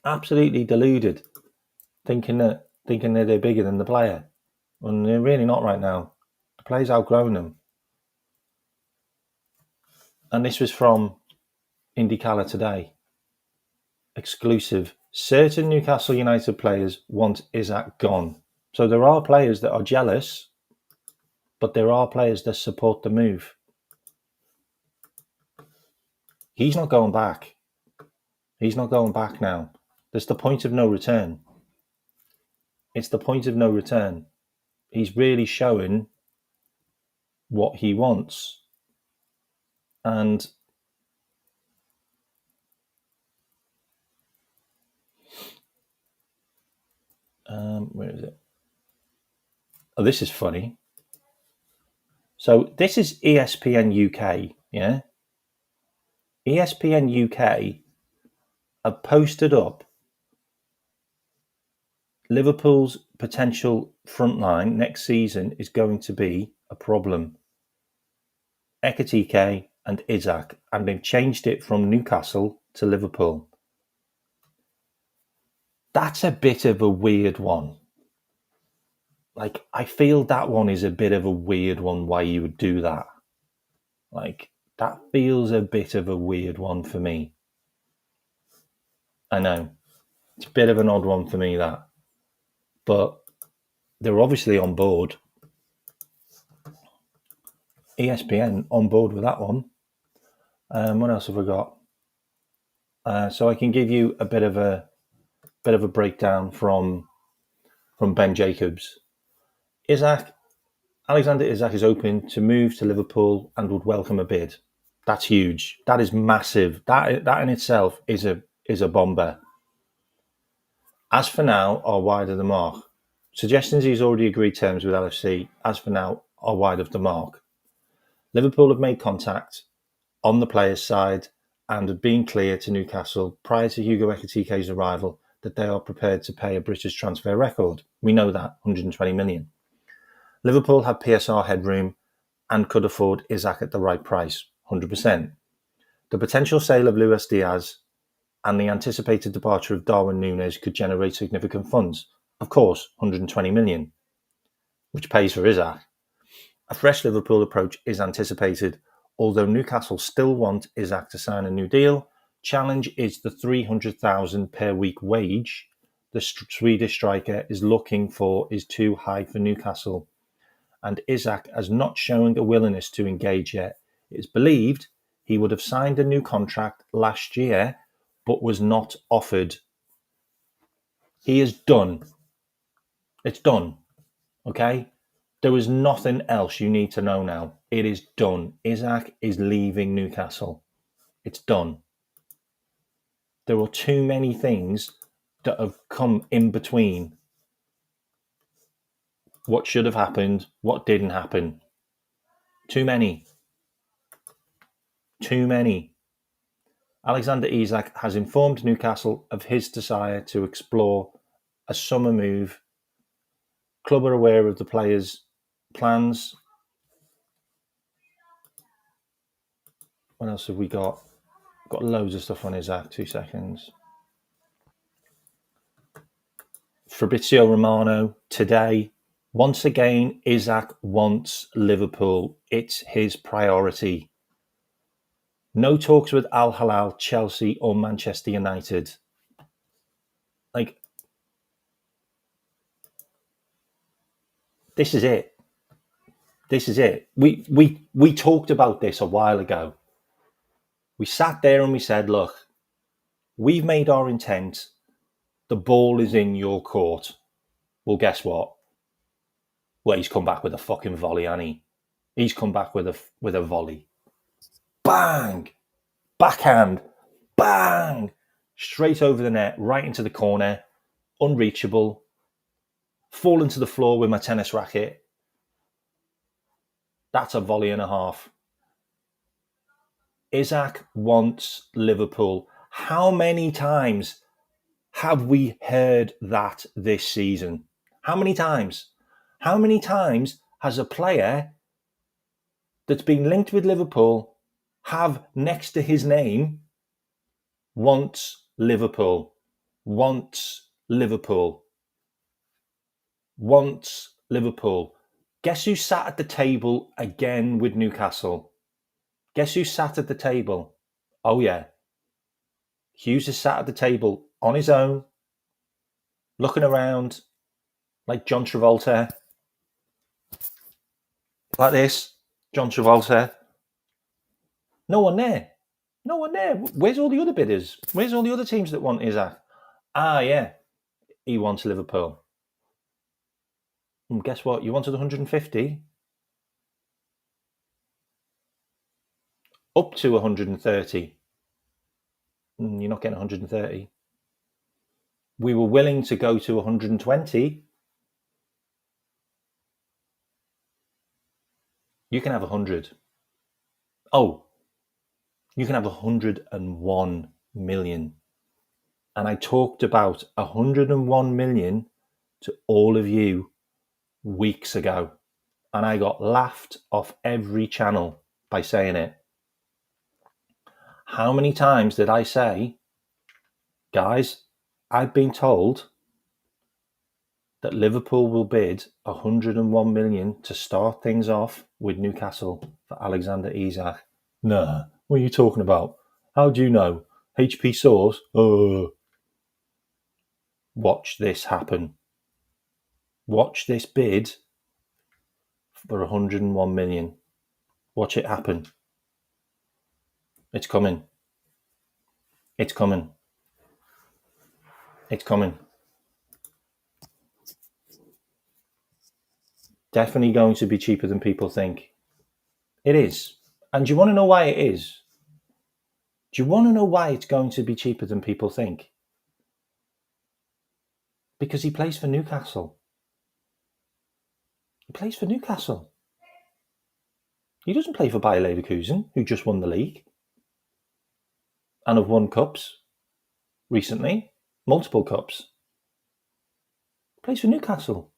Absolutely deluded, thinking that they're bigger than the player. And they're really not right now. The player's outgrown them. And this was from IndyColor today. Exclusive. Certain Newcastle United players want Isak gone. So there are players that are jealous, but there are players that support the move. He's not going back. He's not going back now. There's the point of no return. It's the point of no return. He's really showing what he wants. And where is it? Oh, this is funny. So this is ESPN UK, yeah? ESPN UK have posted up Liverpool's potential front line next season is going to be a problem. Ekitike and Isak, and they've changed it from Newcastle to Liverpool. That's a bit of a weird one. Like, I feel that one is a bit of a weird one, why you would do that. Like, that feels a bit of a weird one for me. I know. It's a bit of an odd one for me, that. But they're obviously on board. ESPN on board with that one. What else have I got? So I can give you a bit of a breakdown from Ben Jacobs. Alexander Isak is open to move to Liverpool and would welcome a bid. That's huge. That is massive. That in itself is a bomber. As for now, are wide of the mark. Suggestions he's already agreed terms with LFC, as for now, are wide of the mark. Liverpool have made contact on the players' side and have been clear to Newcastle prior to Hugo Ekitike's arrival that they are prepared to pay a British transfer record. We know that, 120 million. Liverpool have PSR headroom and could afford Isak at the right price, 100%. The potential sale of Luis Diaz and the anticipated departure of Darwin Núñez could generate significant funds. Of course, 120 million, which pays for Isak. A fresh Liverpool approach is anticipated, although Newcastle still want Isak to sign a new deal. Challenge is the 300,000 per week wage the Swedish striker is looking for is too high for Newcastle, and Isak has not shown a willingness to engage yet. It is believed he would have signed a new contract last year, but was not offered. He is done. It's done. Okay? There is nothing else you need to know now. It is done. Isak is leaving Newcastle. It's done. There are too many things that have come in between what should have happened, what didn't happen. Too many. Too many. Alexander Isak has informed Newcastle of his desire to explore a summer move. Club are aware of the players' plans. What else have we got? Got loads of stuff on Isak. 2 seconds. Fabrizio Romano today. Once again, Isak wants Liverpool. It's his priority. No talks with Al Hilal, Chelsea, or Manchester United. Like, This is it. This is it. We talked about this a while ago. We sat there and we said, look, we've made our intent. The ball is in your court. Well, guess what? Well, he's come back with a fucking volley, hasn't he? He's come back with a volley. Bang! Backhand. Bang! Straight over the net, right into the corner. Unreachable. Falling to the floor with my tennis racket. That's a volley and a half. Isak wants Liverpool. How many times have we heard that this season? How many times? How many times has a player that's been linked with Liverpool have next to his name wants Liverpool, wants Liverpool, wants Liverpool? Guess who sat at the table again with Newcastle? Guess who sat at the table? Oh yeah, Hughes is sat at the table on his own, looking around like John Travolta. Like this, John Travolta. No one there. No one there. Where's all the other bidders? Where's all the other teams that want Isak? Ah, yeah. He wants Liverpool. And guess what? You wanted 150. Up to 130. You're not getting 130. We were willing to go to 120. You can have 100. Oh, you can have 101 million. And I talked about 101 million to all of you weeks ago. And I got laughed off every channel by saying it. How many times did I say, guys, I've been told that Liverpool will bid 101 million to start things off with Newcastle for Alexander Isak? Nah, what are you talking about? How do you know? HP source? Watch this happen. Watch this bid for 101 million. Watch it happen. It's coming. It's coming. It's coming. Definitely going to be cheaper than people think. It is. And do you want to know why it is? Do you want to know why it's going to be cheaper than people think? Because he plays for Newcastle. He plays for Newcastle. He doesn't play for Bayer Leverkusen, who just won the league and have won cups recently, multiple cups. He plays for Newcastle.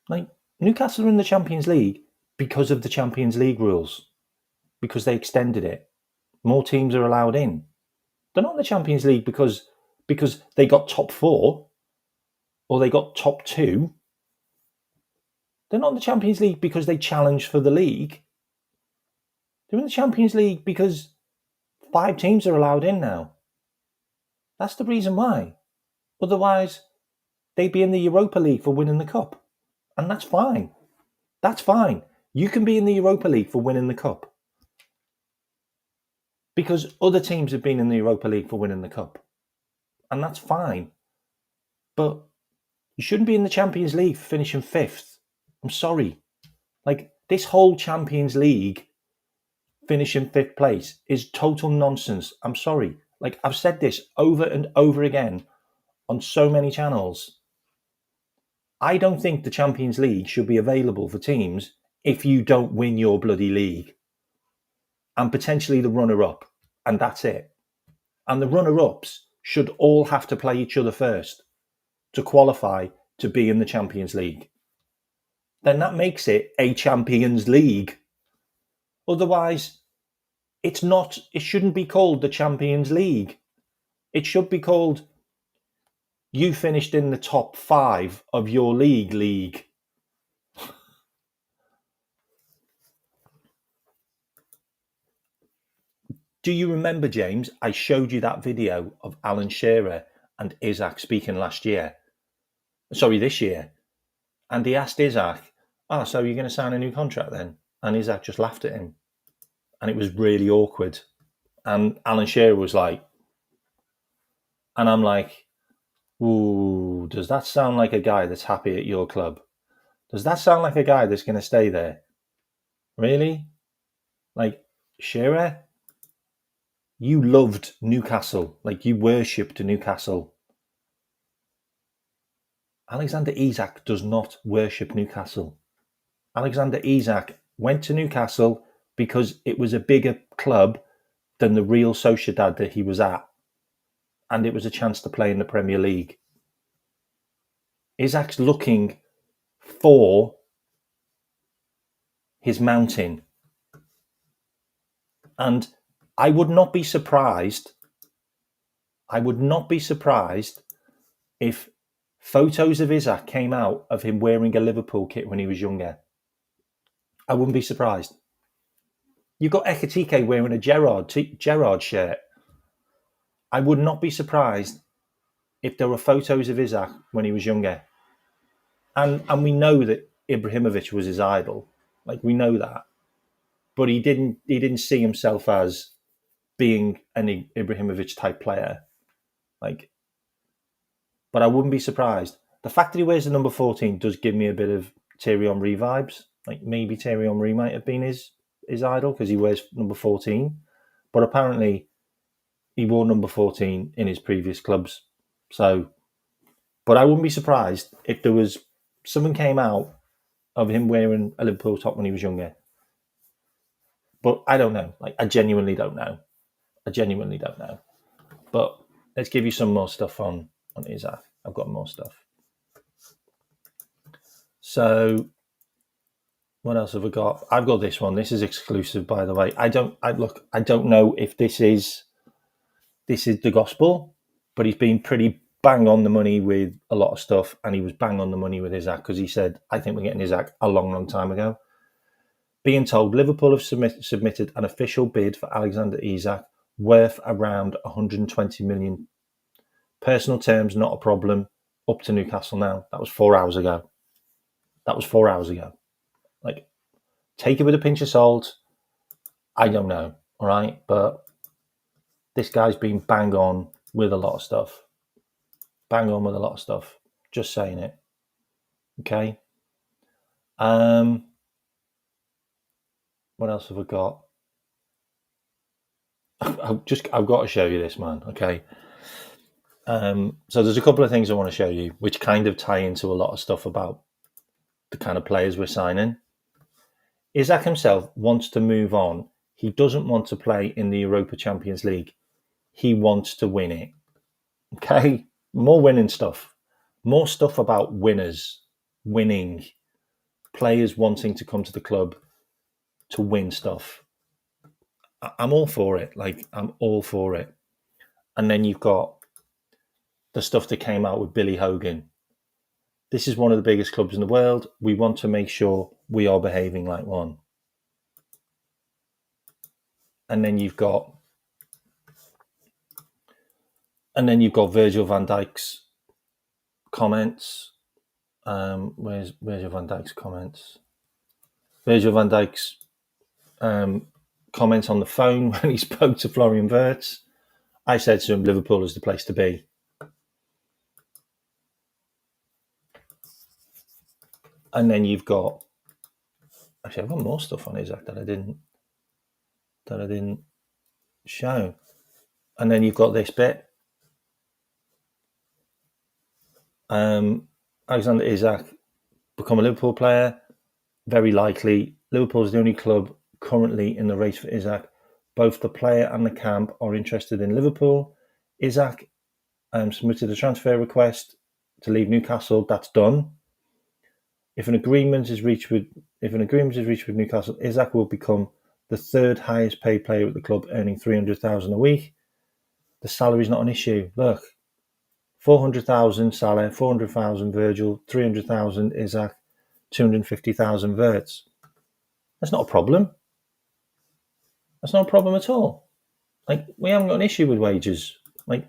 Like, Newcastle are in the Champions League because of the Champions League rules, because they extended it. More teams are allowed in. They're not in the Champions League because they got top 4 or they got top 2. They're not in the Champions League because they challenged for the league. They're in the Champions League because 5 teams are allowed in now. That's the reason why. Otherwise, they'd be in the Europa League for winning the cup. And that's fine. That's fine. You can be in the Europa League for winning the cup. Because other teams have been in the Europa League for winning the cup. And that's fine. But you shouldn't be in the Champions League for finishing 5th. I'm sorry. Like, this whole Champions League finishing 5th place is total nonsense. I'm sorry. Like, I've said this over and over again on so many channels. I don't think the Champions League should be available for teams if you don't win your bloody league. And potentially the runner-up. And that's it. And the runner-ups should all have to play each other first to qualify to be in the Champions League. Then that makes it a Champions League. Otherwise, it shouldn't be called the Champions League. It should be called, you finished in the top 5 of your league. Do you remember, James? I showed you that video of Alan Shearer and Isak speaking this year. And he asked Isak, so you're going to sign a new contract then? And Isak just laughed at him. And it was really awkward. And Alan Shearer was like, and I'm like, ooh, does that sound like a guy that's happy at your club? Does that sound like a guy that's going to stay there? Really? Like, Shearer, you loved Newcastle. Like, you worshipped Newcastle. Alexander Isak does not worship Newcastle. Alexander Isak went to Newcastle because it was a bigger club than the Real Sociedad that he was at. And it was a chance to play in the Premier League. Isak's looking for his mountain. And I would not be surprised if photos of Isak came out of him wearing a Liverpool kit when he was younger. I wouldn't be surprised. You've got Ekitike wearing a Gerrard shirt. I would not be surprised if there were photos of Isak when he was younger. And we know that Ibrahimovic was his idol. Like, we know that. But he didn't see himself as being an Ibrahimovic type player. Like, but I wouldn't be surprised. The fact that he wears the number 14 does give me a bit of Thierry Henry vibes. Like, maybe Thierry Henry might have been his idol because he wears number 14. But apparently he wore number 14 in his previous clubs. So, but I wouldn't be surprised if there was something came out of him wearing a Liverpool top when he was younger. But I don't know. Like, I genuinely don't know. But let's give you some more stuff on Isak. I've got more stuff. So, what else have I got? I've got this one. This is exclusive, by the way. I don't know if this is the gospel, but he's been pretty bang on the money with a lot of stuff, and he was bang on the money with Isak because he said, I think we're getting Isak a long, long time ago. Being told Liverpool have submitted an official bid for Alexander Isak worth around 120 million. Personal terms, not a problem. Up to Newcastle now. That was 4 hours ago. Like, take it with a pinch of salt. I don't know, all right? But this guy's been bang on with a lot of stuff. Just saying it. Okay? What else have I got? I've got to show you this, man. Okay. So there's a couple of things I want to show you, which kind of tie into a lot of stuff about the kind of players we're signing. Isak himself wants to move on. He doesn't want to play in the Europa Champions League. He wants to win it. Okay? More winning stuff. More stuff about winners, winning, players wanting to come to the club to win stuff. I'm all for it. Like, I'm all for it. And then you've got the stuff that came out with Billy Hogan. This is one of the biggest clubs in the world. We want to make sure we are behaving like one. And then you've got Virgil van Dijk's comments. Where's Virgil van Dijk's comments? Virgil van Dijk's comments on the phone when he spoke to Florian Wirtz. I said to him, Liverpool is the place to be. And then you've got, actually, I've got more stuff on Isak that I didn't show. And then you've got this bit. Alexander Isak become a Liverpool player. Very likely. Liverpool is the only club currently in the race for Isak. Both the player and the camp are interested in Liverpool. Isak submitted a transfer request to leave Newcastle. That's done. If an agreement is reached with Newcastle, Isak will become the third highest paid player at the club, earning $300,000 a week. The salary is not an issue. Look, 400,000 Salah, 400,000 Virgil, 300,000 Isak, 250,000 Wirtz. That's not a problem. That's not a problem at all. Like, we haven't got an issue with wages. Like,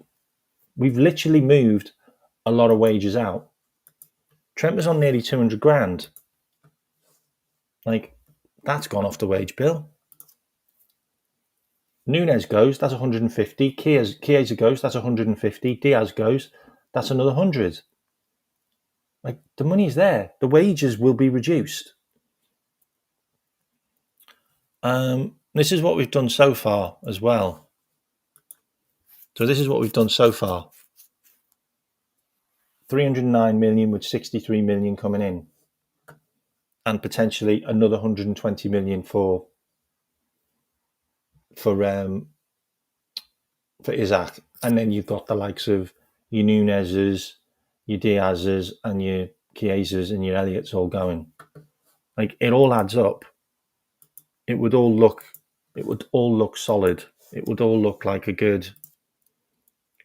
we've literally moved a lot of wages out. Trent was on nearly 200 grand. Like, that's gone off the wage bill. Nunes goes, that's 150. Chiesa goes, that's 150. Diaz goes, that's another 100. Like, the money's there. The wages will be reduced. This is what we've done so far as well. So this is what we've done so far. 309 million with 63 million coming in, and potentially another 120 million for Isak. And then you've got the likes of your Nunez's, your Diaz's, and your Chiesa's and your Elliott's all going. Like, it all adds up. It would all look solid. It would all look like a good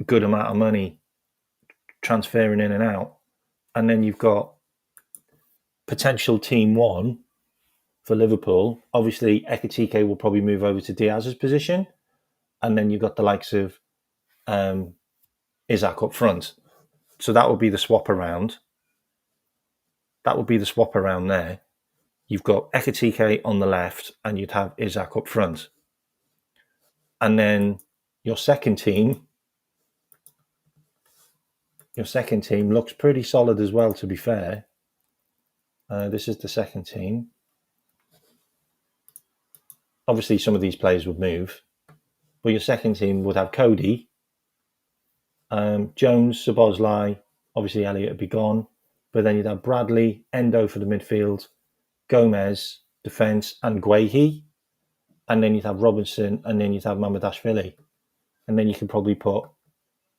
amount of money transferring in and out. And then you've got potential team one for Liverpool. Obviously, Ekitike will probably move over to Diaz's position. And then you've got the likes of Isak up front. So that would be the swap around. That would be the swap around there. You've got Ekitike on the left and you'd have Isak up front. And then your second team looks pretty solid as well, to be fair. This is the second team. Obviously, some of these players would move. But your second team would have Cody, Jones, Szoboszlai, obviously Elliott would be gone. But then you'd have Bradley, Endo for the midfield, Gomez, defence, and Guehi. And then you'd have Robinson, and then you'd have Mamardashvili. And then you could probably put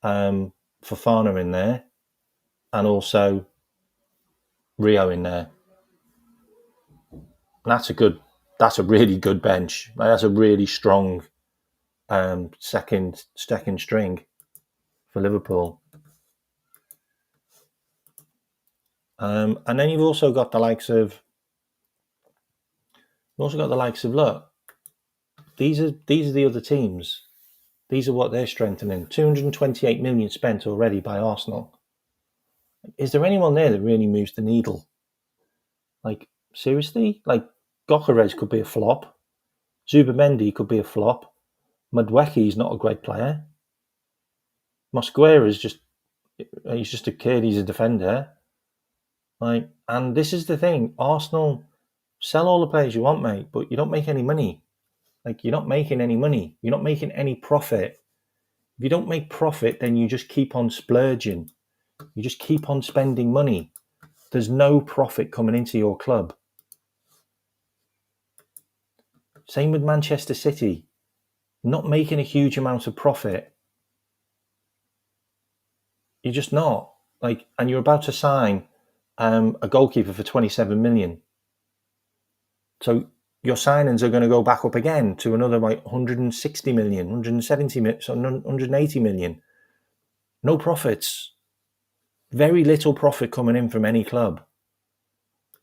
Fofana in there, and also Rio in there. And that's a really good bench. Like, that's a really strong second string for Liverpool. And then you've also got the likes of look, these are the other teams. These are what they're strengthening. 228 million spent already by Arsenal. Is there anyone there that really moves the needle? Like, seriously? Like, Gyökeres could be a flop. Zubimendi could be a flop. Madueke's not a great player. Mosquera he's just a kid. He's a defender. Like, and this is the thing. Arsenal, sell all the players you want, mate, but you don't make any money. Like, you're not making any money. You're not making any profit. If you don't make profit, then you just keep on splurging. You just keep on spending money. There's no profit coming into your club. Same with Manchester City. Not making a huge amount of profit. You're just not. Like, and you're about to sign a goalkeeper for 27 million. So your signings are going to go back up again to another like 160 million, 170 million, so 180 million. No profits. Very little profit coming in from any club.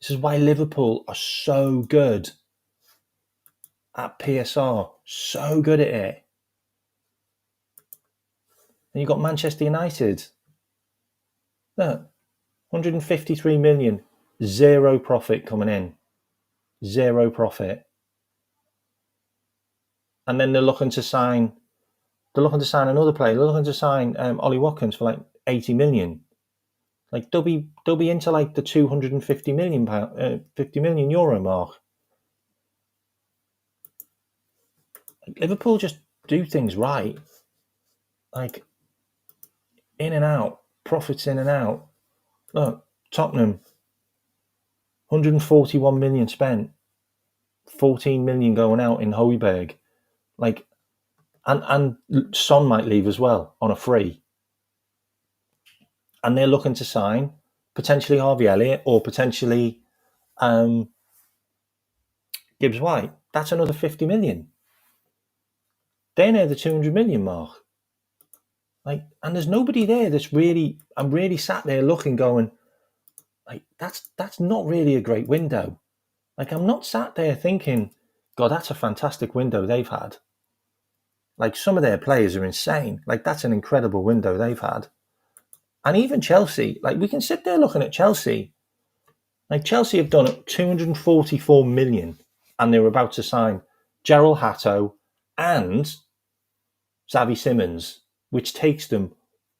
This is why Liverpool are so good at PSR. So good at it. And you've got Manchester United. Look, 153 million. Zero profit coming in. Zero profit. And then they're looking to sign another player. They're looking to sign Ollie Watkins for like 80 million. Like, they'll be into like the 250 million pound, 50 million euro mark. Like, Liverpool just do things right. Like, in and out, profits in and out. Look, Tottenham, 141 million spent, 14 million going out in Højbjerg. Like, and Son might leave as well on a free. And they're looking to sign potentially Harvey Elliott or potentially Gibbs White. That's another 50 million. They're near the 200 million mark. Like, and there's nobody there that's really, I'm really sat there looking, going, like, that's not really a great window. Like, I'm not sat there thinking, God, that's a fantastic window they've had. Like, some of their players are insane. Like, that's an incredible window they've had. And even Chelsea, like, we can sit there looking at Chelsea Like Chelsea have done 244 million and they're about to sign Gerald Hatto and Xavi Simons, which takes them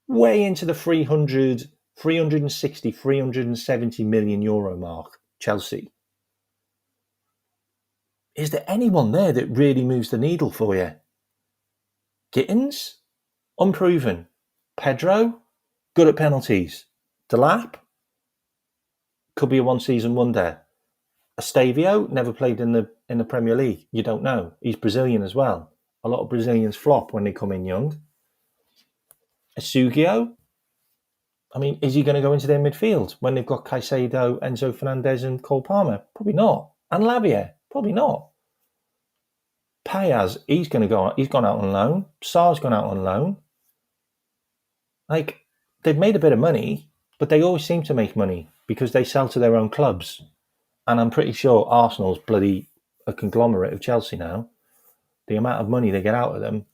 way into the 360, 370 million euro mark. Chelsea. Is there anyone there that really moves the needle for you? Gittins? Unproven. Pedro? Good at penalties. Delap? Could be a one-season wonder. Estavio? Never played in the Premier League. You don't know. He's Brazilian as well. A lot of Brazilians flop when they come in young. Esugio? I mean, is he going to go into their midfield when they've got Caicedo, Enzo Fernandez and Cole Palmer? Probably not. And Lavia? Probably not. Payas, he's gone out on loan. Sarr's gone out on loan. Like, they've made a bit of money, but they always seem to make money because they sell to their own clubs. And I'm pretty sure Arsenal's bloody a conglomerate of Chelsea now. The amount of money they get out of them,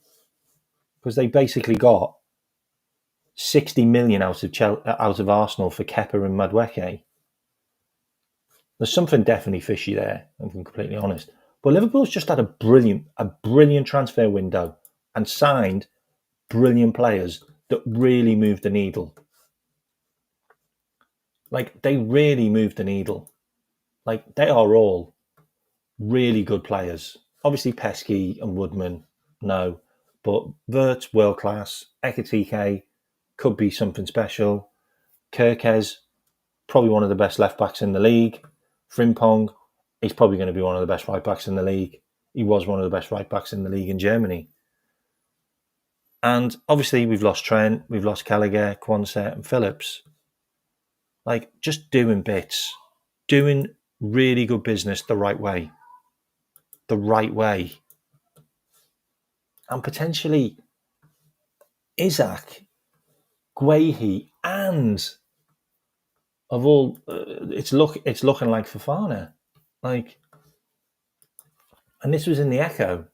because they basically got 60 million out of Arsenal for Kepa and Madueke. There's something definitely fishy there, if I'm completely honest. But Liverpool's just had a brilliant transfer window and signed brilliant players that really moved the needle. Like, they really moved the needle. Like, they are all really good players. Obviously, Pesky and Woodman, no. But Vert's world class. Ekitike could be something special. Kirkez, probably one of the best left backs in the league. Frimpong, he's probably going to be one of the best right backs in the league. He was one of the best right backs in the league in Germany. And obviously, we've lost Trent, we've lost Gallagher, Quansett, and Phillips. Like, just doing bits, doing really good business the right way. The right way. And potentially Isak, Guehi, and of all, it's looking like Fofana. Like, and this was in the Echo.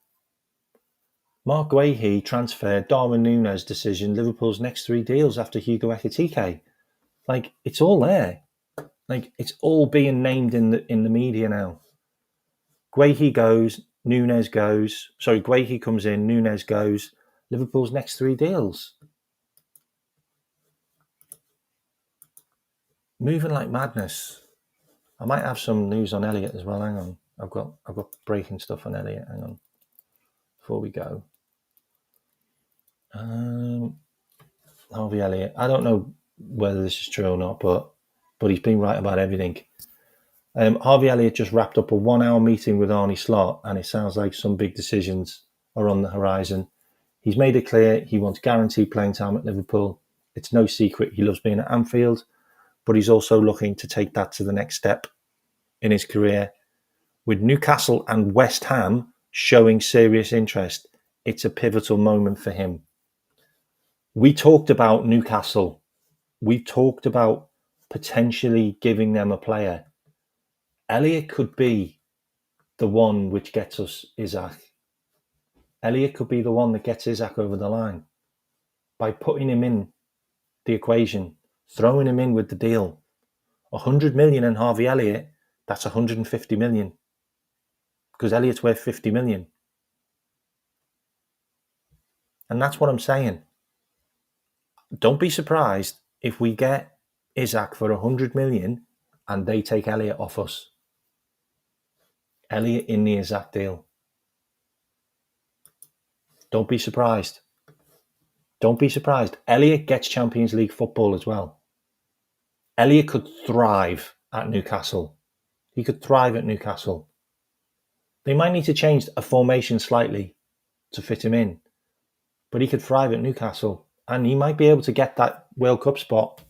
Mark Guehi transferred, Darwin Núñez decision, Liverpool's next 3 deals after Hugo Ekitike. Like, it's all there. Like, it's all being named in the media now. Guehi goes, Núñez goes. Sorry, Guehi comes in, Núñez goes. Liverpool's next 3 deals. Moving like madness. I might have some news on Elliot as well. Hang on, I've got breaking stuff on Elliot. Hang on, before we go. Harvey Elliott. I don't know whether this is true or not, but he's been right about everything. Harvey Elliott just wrapped up a 1-hour meeting with Arne Slot, and it sounds like some big decisions are on the horizon. He's made it clear he wants guaranteed playing time at Liverpool. It's no secret he loves being at Anfield, but he's also looking to take that to the next step in his career. With Newcastle and West Ham showing serious interest, it's a pivotal moment for him. We talked about Newcastle. We talked about potentially giving them a player. Elliot could be the one which gets us Isak. Elliot could be the one that gets Isak over the line by putting him in the equation, throwing him in with the deal. 100 million in Harvey Elliott, that's 150 million. Because Elliott's worth 50 million. And that's what I'm saying. Don't be surprised if we get Isak for 100 million and they take Elliott off us. Elliott in the Isak deal. Don't be surprised. Don't be surprised. Elliott gets Champions League football as well. Elliott could thrive at Newcastle. He could thrive at Newcastle. They might need to change a formation slightly to fit him in, but he could thrive at Newcastle. And he might be able to get that World Cup spot.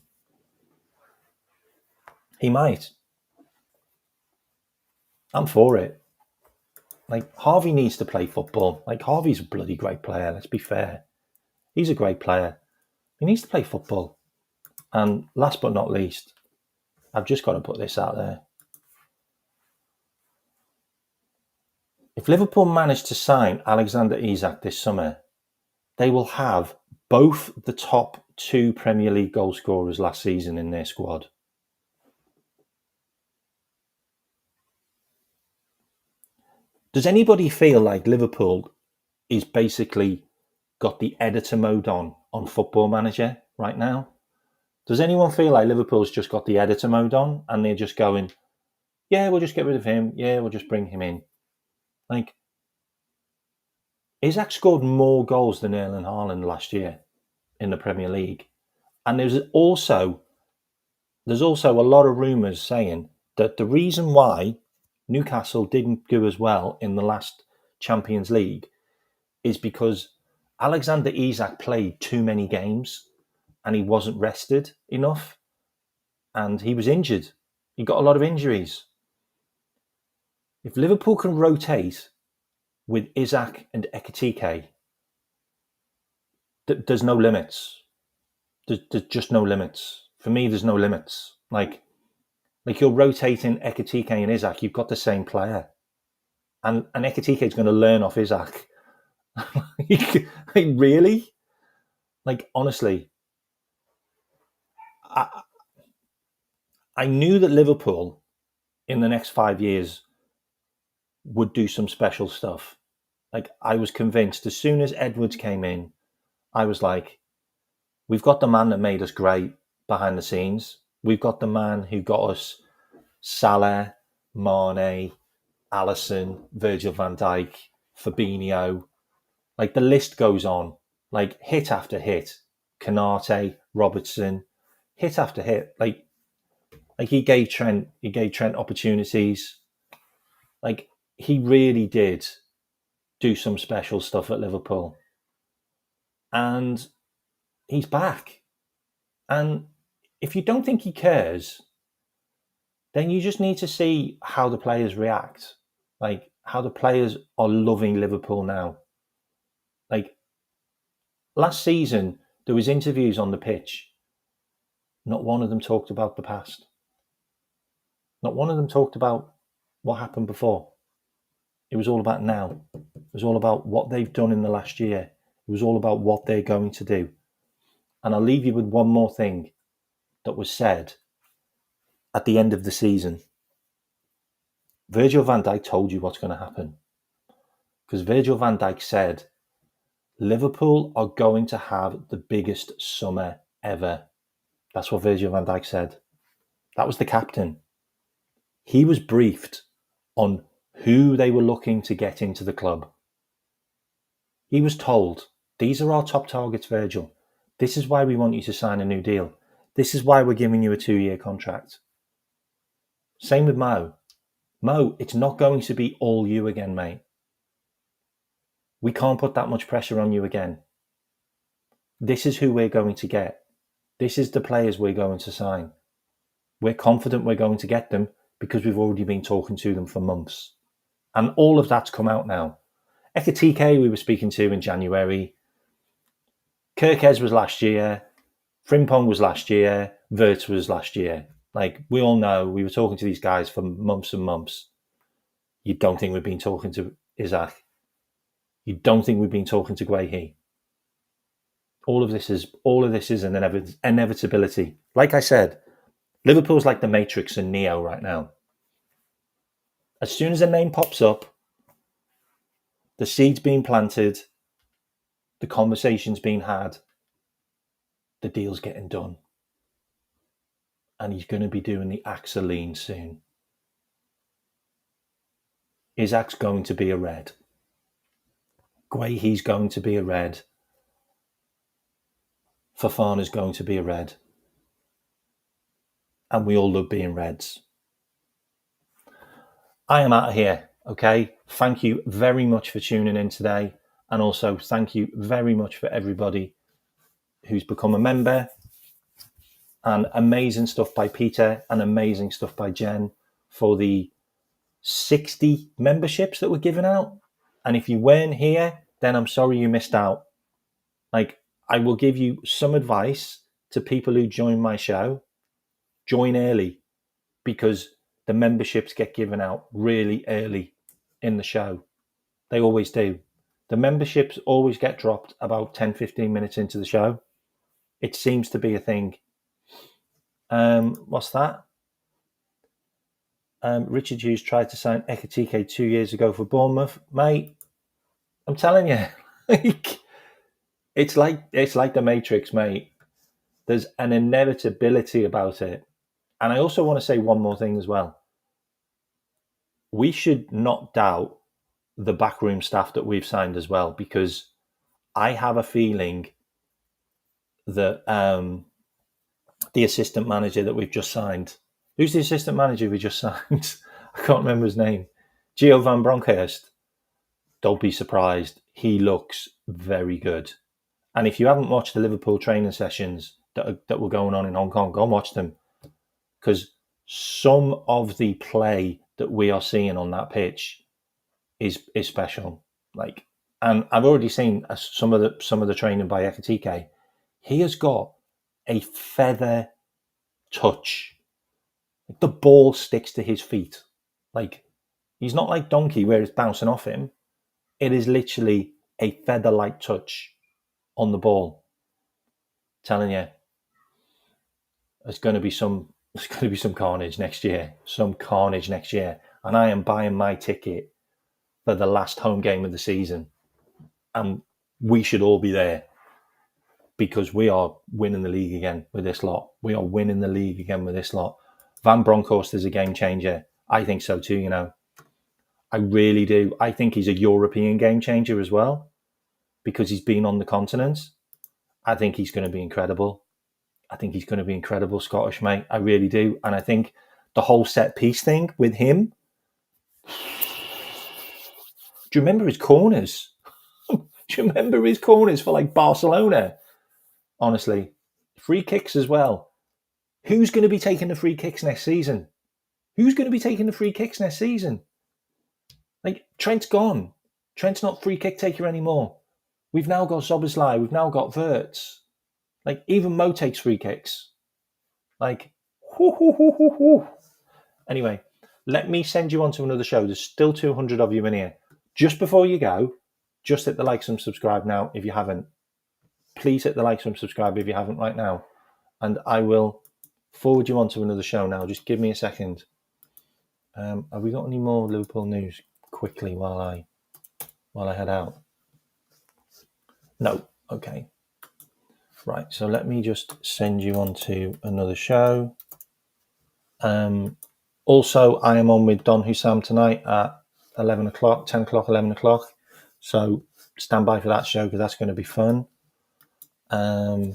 He might. I'm for it. Like, Harvey needs to play football. Like, Harvey's a bloody great player, let's be fair. He's a great player. He needs to play football. And last but not least, I've just got to put this out there. If Liverpool manage to sign Alexander Isak this summer, they will have both the top 2 Premier League goal scorers last season in their squad. Does anybody feel like Liverpool is basically got the editor mode on Football Manager right now? Does anyone feel like Liverpool's just got the editor mode on and they're just going, yeah, we'll just get rid of him. Yeah, we'll just bring him in. Like, Isak scored more goals than Erling Haaland last year in the Premier League. And there's also a lot of rumours saying that the reason why Newcastle didn't do as well in the last Champions League is because Alexander Isak played too many games and he wasn't rested enough and he was injured. He got a lot of injuries. If Liverpool can rotate with Isak and Ekitike, there's no limits. There's just no limits. For me, there's no limits. Like you're rotating Ekitike and Isak, you've got the same player. And Ekitike is going to learn off Isak. Like, really? Like, honestly, I knew that Liverpool in the next 5 years would do some special stuff. Like, I was convinced as soon as Edwards came in, I was like, we've got the man that made us great behind the scenes. We've got the man who got us Salah, Mane, Alisson, Virgil van Dijk, Fabinho. Like, the list goes on. Like, hit after hit. Canate, Robertson, hit after hit. Like he gave Trent opportunities. Like, he really did do some special stuff at Liverpool. And he's back. And if you don't think he cares, then you just need to see how the players react. Like, how the players are loving Liverpool now. Like, last season, there was interviews on the pitch. Not one of them talked about the past. Not one of them talked about what happened before. It was all about now. It was all about what they've done in the last year. It was all about what they're going to do. And I'll leave you with one more thing that was said at the end of the season. Virgil van Dijk told you what's going to happen. Because Virgil van Dijk said, Liverpool are going to have the biggest summer ever. That's what Virgil van Dijk said. That was the captain. He was briefed on who they were looking to get into the club. He was told, these are our top targets, Virgil. This is why we want you to sign a new deal. This is why we're giving you a 2-year contract. Same with Mo. Mo, it's not going to be all you again, mate. We can't put that much pressure on you again. This is who we're going to get. This is the players we're going to sign. We're confident we're going to get them because we've already been talking to them for months. And all of that's come out now. Ekitike we were speaking to in January. Kirkez was last year. Frimpong was last year. Wirtz was last year. Like, we all know, we were talking to these guys for months and months. You don't think we've been talking to Isak. You don't think we've been talking to Guehi. All of this is an inevitability. Like I said, Liverpool's like the Matrix and Neo right now. As soon as a name pops up, the seed's being planted, the conversation's being had, the deal's getting done. And he's going to be doing the Axeline soon. Isak's going to be a red. Guehi's going to be a red. Fofana's going to be a red. And we all love being reds. I am out of here, okay? Thank you very much for tuning in today. And also thank you very much for everybody who's become a member. And amazing stuff by Peter and amazing stuff by Jen for the 60 memberships that were given out. And if you weren't here, then I'm sorry you missed out. Like, I will give you some advice to people who join my show. Join early, because the memberships get given out really early in the show. They always do. The memberships always get dropped about 10-15 minutes into the show. It seems to be a thing. What's that? Richard Hughes tried to sign Ekitike 2 years ago for Bournemouth. Mate, I'm telling you, it's like the Matrix, mate. There's an inevitability about it. And I also want to say one more thing as well. We should not doubt the backroom staff that we've signed as well, because I have a feeling that the assistant manager that we've just signed, who's the assistant manager we just signed? I can't remember his name. Gio van Bronckhorst. Don't be surprised. He looks very good. And if you haven't watched the Liverpool training sessions that were going on in Hong Kong, go and watch them. Because some of the play that we are seeing on that pitch is special. And I've already seen some of the training by Ekitike. He has got a feather touch. The ball sticks to his feet. He's not like Donkey where it's bouncing off him. It is literally a feather-like touch on the ball. Telling you, there's going to be some carnage next year. Some carnage next year. And I am buying my ticket for the last home game of the season. And we should all be there, because we are winning the league again with this lot. We are winning the league again with this lot. Van Bronckhorst is a game changer. I think so too, I really do. I think he's a European game changer as well, because he's been on the continent. I think he's going to be incredible. I think he's going to be incredible, Scottish, mate. I really do. And I think the whole set piece thing with him. Do you remember his corners? Do you remember his corners for Barcelona? Honestly, free kicks as well. Who's going to be taking the free kicks next season? Trent's gone. Trent's not free kick taker anymore. We've now got Szoboszlai. We've now got Wirtz. Even Mo takes free kicks. Anyway, let me send you on to another show. There's still 200 of you in here. Just before you go, just hit the like and subscribe now if you haven't. Please hit the like and subscribe if you haven't right now. And I will forward you on to another show now. Just give me a second. Have we got any more Liverpool news quickly while I head out? No. Okay. Right. So let me just send you on to another show. Also, I am on with Don Hussam tonight at 11 o'clock, 10 o'clock, 11 o'clock. So stand by for that show, because that's going to be fun. While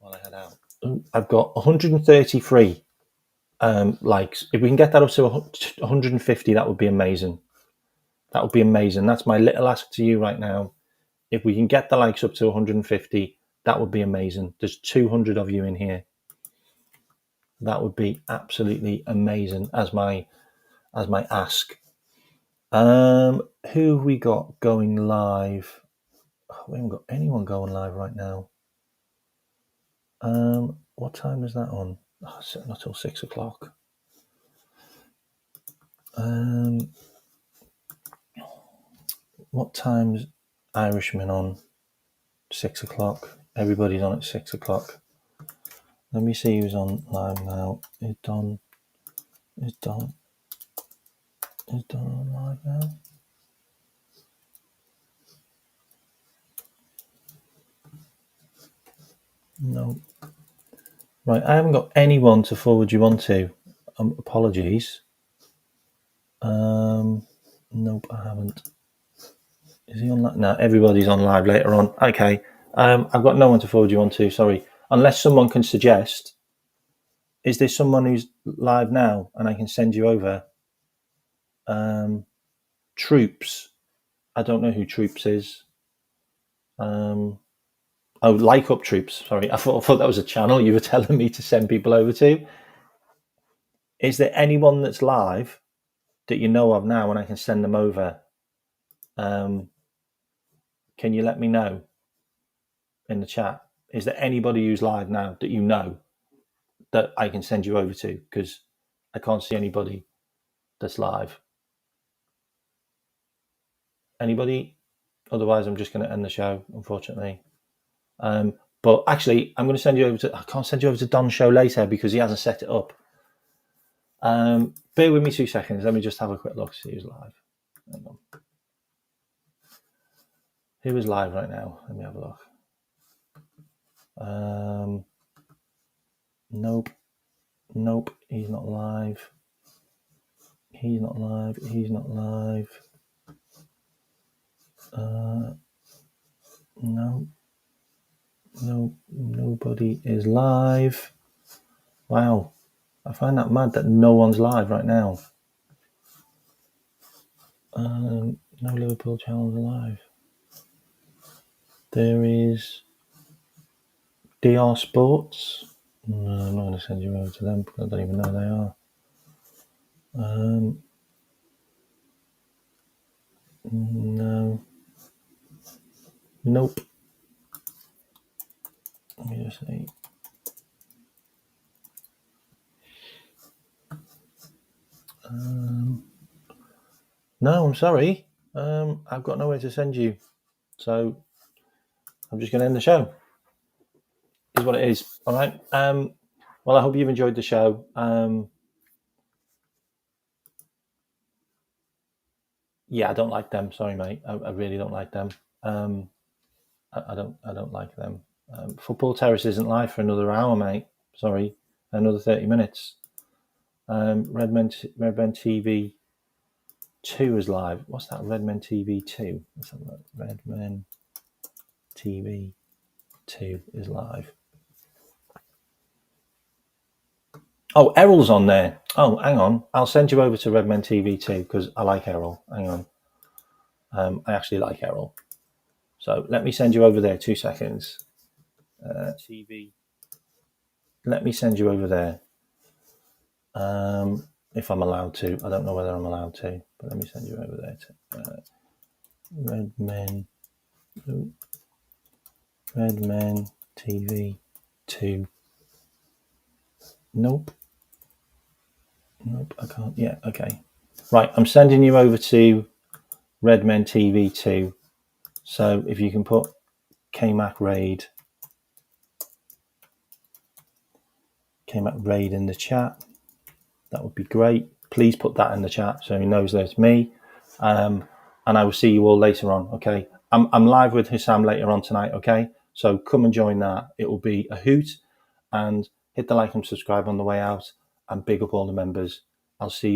I head out. I've got 133 likes. If we can get that up to 150, that would be amazing. That's my little ask to you right now. If we can get the likes up to 150, that would be amazing. There's 200 of you in here. That would be absolutely amazing as my ask. Who have we got going live? We haven't got anyone going live right now. What time is that on? It's not till 6 o'clock. What time's Irishman on? 6 o'clock. Everybody's on at 6 o'clock. Let me see who's on live now. Is Don on live now? No. Right, I haven't got anyone to forward you on to. Apologies. Nope, I haven't. Is he on live? No, everybody's on live later on. Okay. I've got no one to forward you on to, sorry. Unless someone can suggest, is there someone who's live now and I can send you over? Troops. I don't know who Troops is. Like Up Troops. Sorry, I thought that was a channel you were telling me to send people over to. Is there anyone that's live that you know of now and I can send them over? Can you let me know in the chat? Is there anybody who's live now that you know that I can send you over to? Because I can't see anybody that's live. Anybody? Otherwise, I'm just going to end the show, unfortunately. But But actually, I'm going to send you over to. I can't send you over to Don's show later because he hasn't set it up. Bear with me 2 seconds. Let me just have a quick look. See who's live. Hang on. Who is live right now? Let me have a look. Nope. He's not live. He's not live. No. Nobody is live. Wow. I find that mad that no one's live right now. No Liverpool channels alive. There is DR Sports. No, I'm not going to send you over to them because I don't even know who they are. No. Nope. Let me just see. No, I'm sorry. I've got nowhere to send you. So I'm just going to end the show. Is what it is. All right. Well, I hope you've enjoyed the show. Yeah, I don't like them. Sorry, mate. I really don't like them. I don't like them. Football Terrace isn't live for another hour, mate. Sorry, another 30 minutes. Redmen TV 2 is live. What's that? Redmen TV 2. Let's have a look. Redmen TV 2 is live. Oh, Errol's on there. Oh, hang on. I'll send you over to Redmen TV 2 because I like Errol. Hang on. I actually like Errol. So let me send you over there. 2 seconds. TV. Let me send you over there. If I'm allowed to. I don't know whether I'm allowed to, but let me send you over there to Redmen TV 2. Nope, I can't. Yeah, okay. Right, I'm sending you over to Redmen TV 2. So if you can put KMack Raid in the chat, that would be great. Please put that in the chat so he knows that it's me. And I will see you all later on. Okay, I'm live with Hussam later on tonight. Okay, so come and join that. It will be a hoot. And hit the like and subscribe on the way out. And big up all the members. I'll see you.